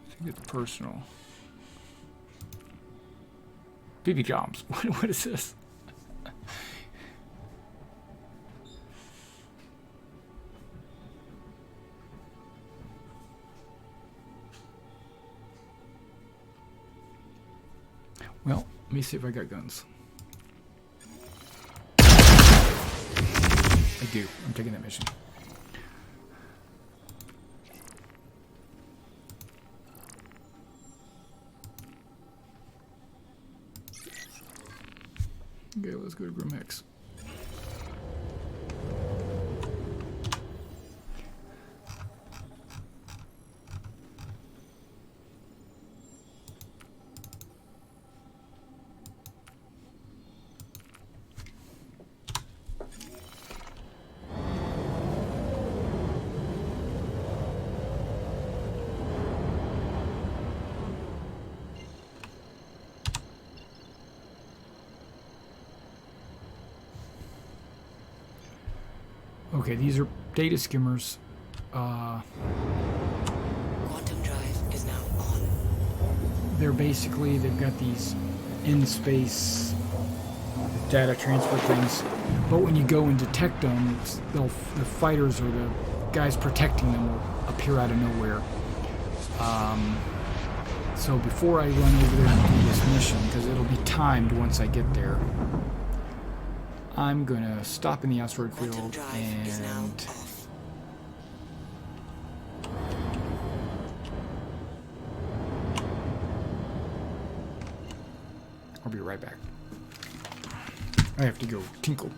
Let's get the personal. BB bombs. What is this? Well, let me see if I got guns. I do. I'm taking that mission. Okay, let's go to Grim X. Okay, these are data skimmers. Quantum drive is now on. They're basically, they've got these in-space data transfer things, but when you go and detect them, the fighters or the guys protecting them will appear out of nowhere. So before I run over there and do this mission, because it'll be timed once I get there, I'm gonna stop in the asteroid Quantum field drive is now and off. I'll be right back. I have to go tinkle.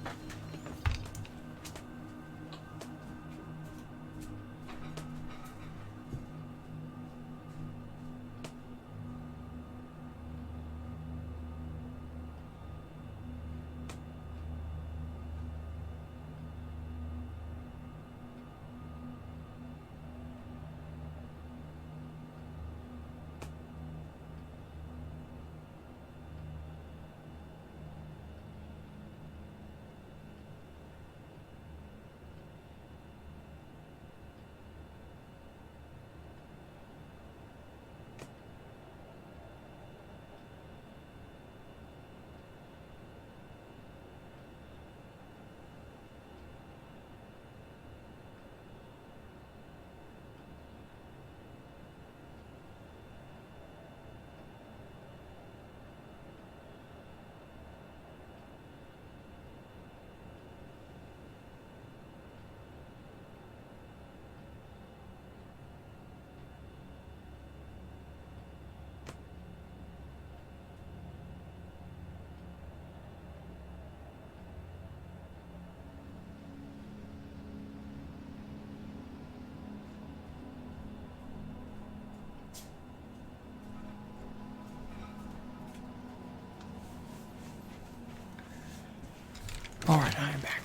Alright, I am back.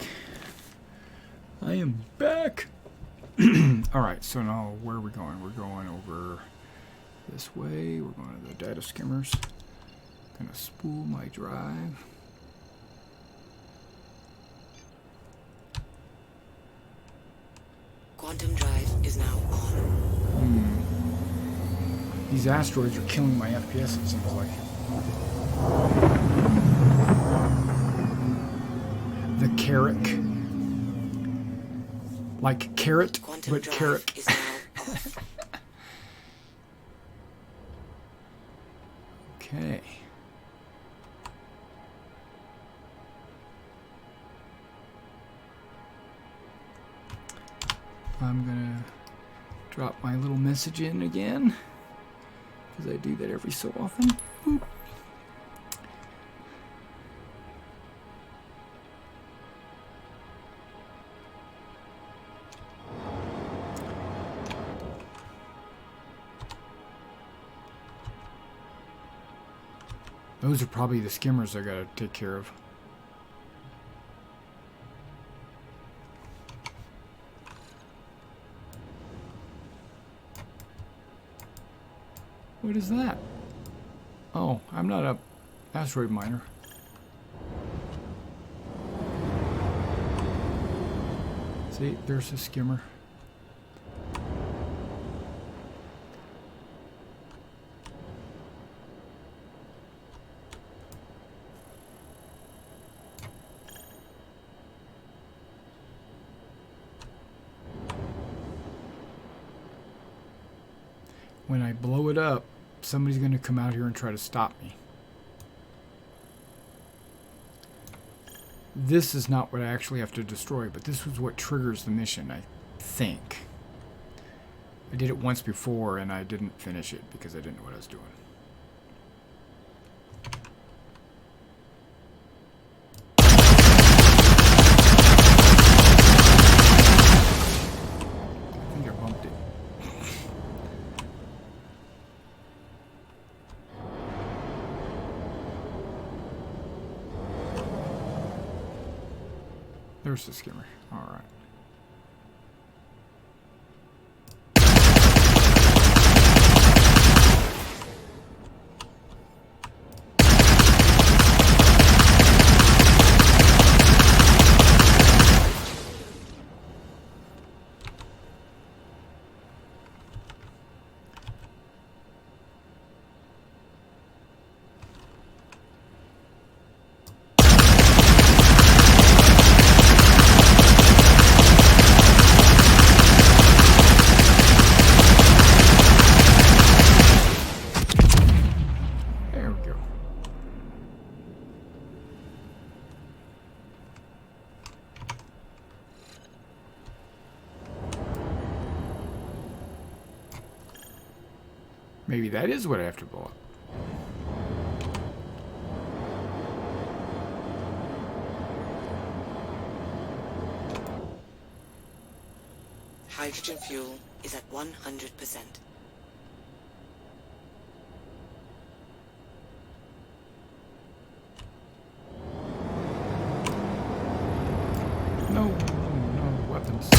I am back! Alright, so now where are we going? We're going over this way. We're going to the data skimmers. Gonna spool my drive. Quantum drive is now on. These asteroids are killing my FPS, it seems like. The carrot. Like carrot, Quantum but drive carrot. is now off. Okay. I'm gonna drop my little message in again, because I do that every so often. Boop. Those are probably the skimmers I gotta take care of. What is that? Oh, I'm not a asteroid miner. See, there's a skimmer. When I blow it up, somebody's going to come out here and try to stop me. This is not what I actually have to destroy, but this was what triggers the mission, I think. I did it once before and I didn't finish it because I didn't know what I was doing. I think I bumped it. There's the skimmer. All right. Maybe that is what I have to blow up. Hydrogen fuel is at 100%. No, no weapons.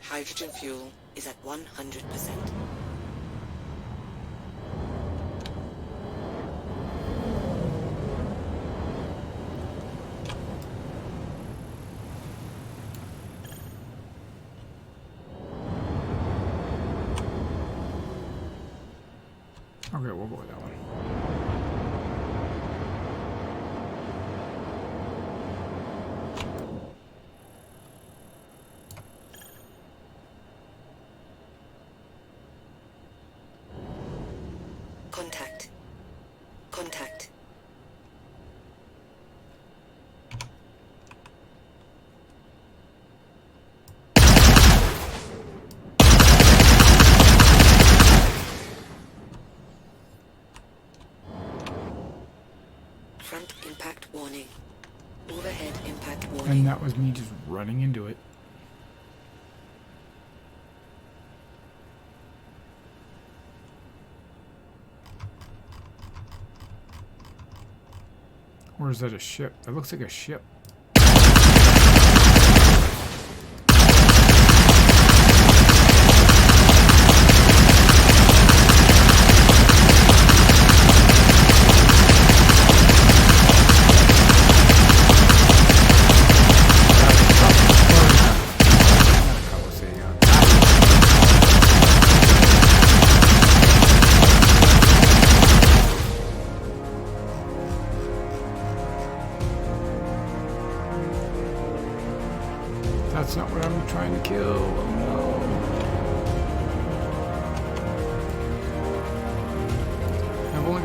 Hydrogen fuel is at 100%. Okay, we'll go with that one. Contact. Contact. Front impact warning. Overhead impact warning. And that was me just running into it. Or is that a ship? That looks like a ship.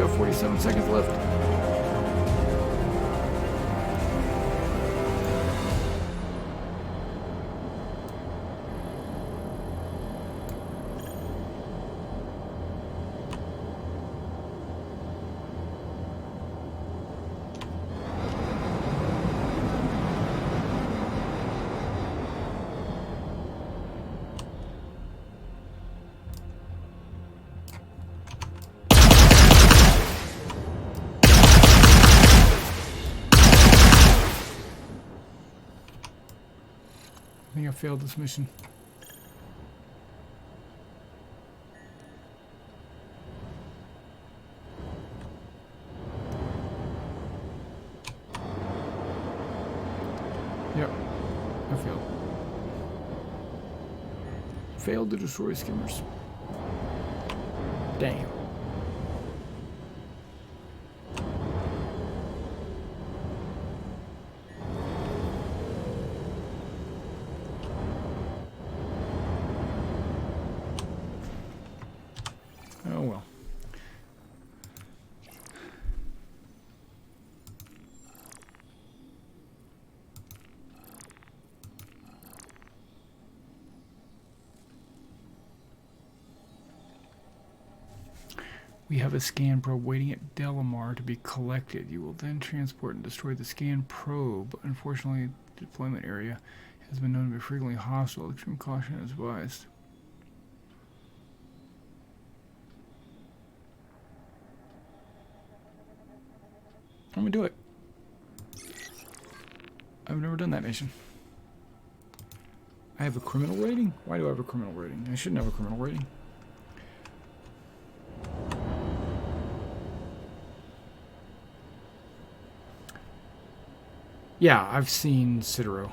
got 47 seconds left. I think I failed this mission. Yep, I failed. Failed to destroy skimmers. Damn. Oh well. We have a scan probe waiting at Delamar to be collected. You will then transport and destroy the scan probe. Unfortunately, the deployment area has been known to be frequently hostile. Extreme caution is advised. I'm gonna do it. I've never done that mission. I have a criminal rating? Why do I have a criminal rating? I shouldn't have a criminal rating. Yeah, I've seen Citaro.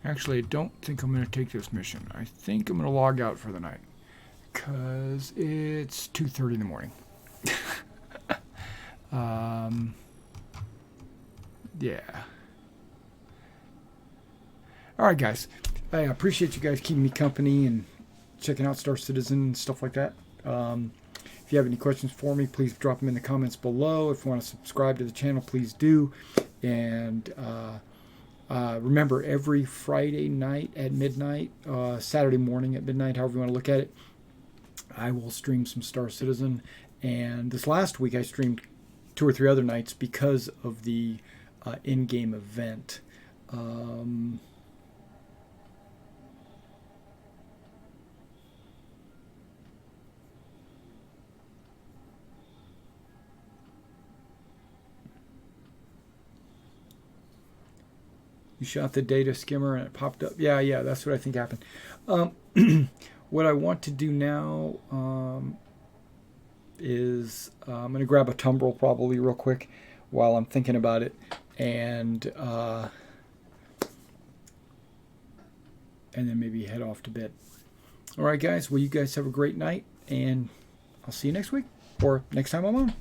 Actually, I don't think I'm going to take this mission. I think I'm going to log out for the night. Because it's 2:30 in the morning. Yeah. Alright, guys. I appreciate you guys keeping me company and checking out Star Citizen and stuff like that. If you have any questions for me, please drop them in the comments below. If you want to subscribe to the channel, please do. And remember, every Friday night at midnight, Saturday morning at midnight, however you want to look at it, I will stream some Star Citizen. And this last week I streamed 2 or 3 other nights because of the in-game event. You shot the data skimmer and it popped up. Yeah, that's what I think happened. What I want to do now is I'm going to grab a Tumbil probably real quick while I'm thinking about it, and then maybe head off to bed. All right, guys. Well, you guys have a great night, and I'll see you next week or next time I'm on.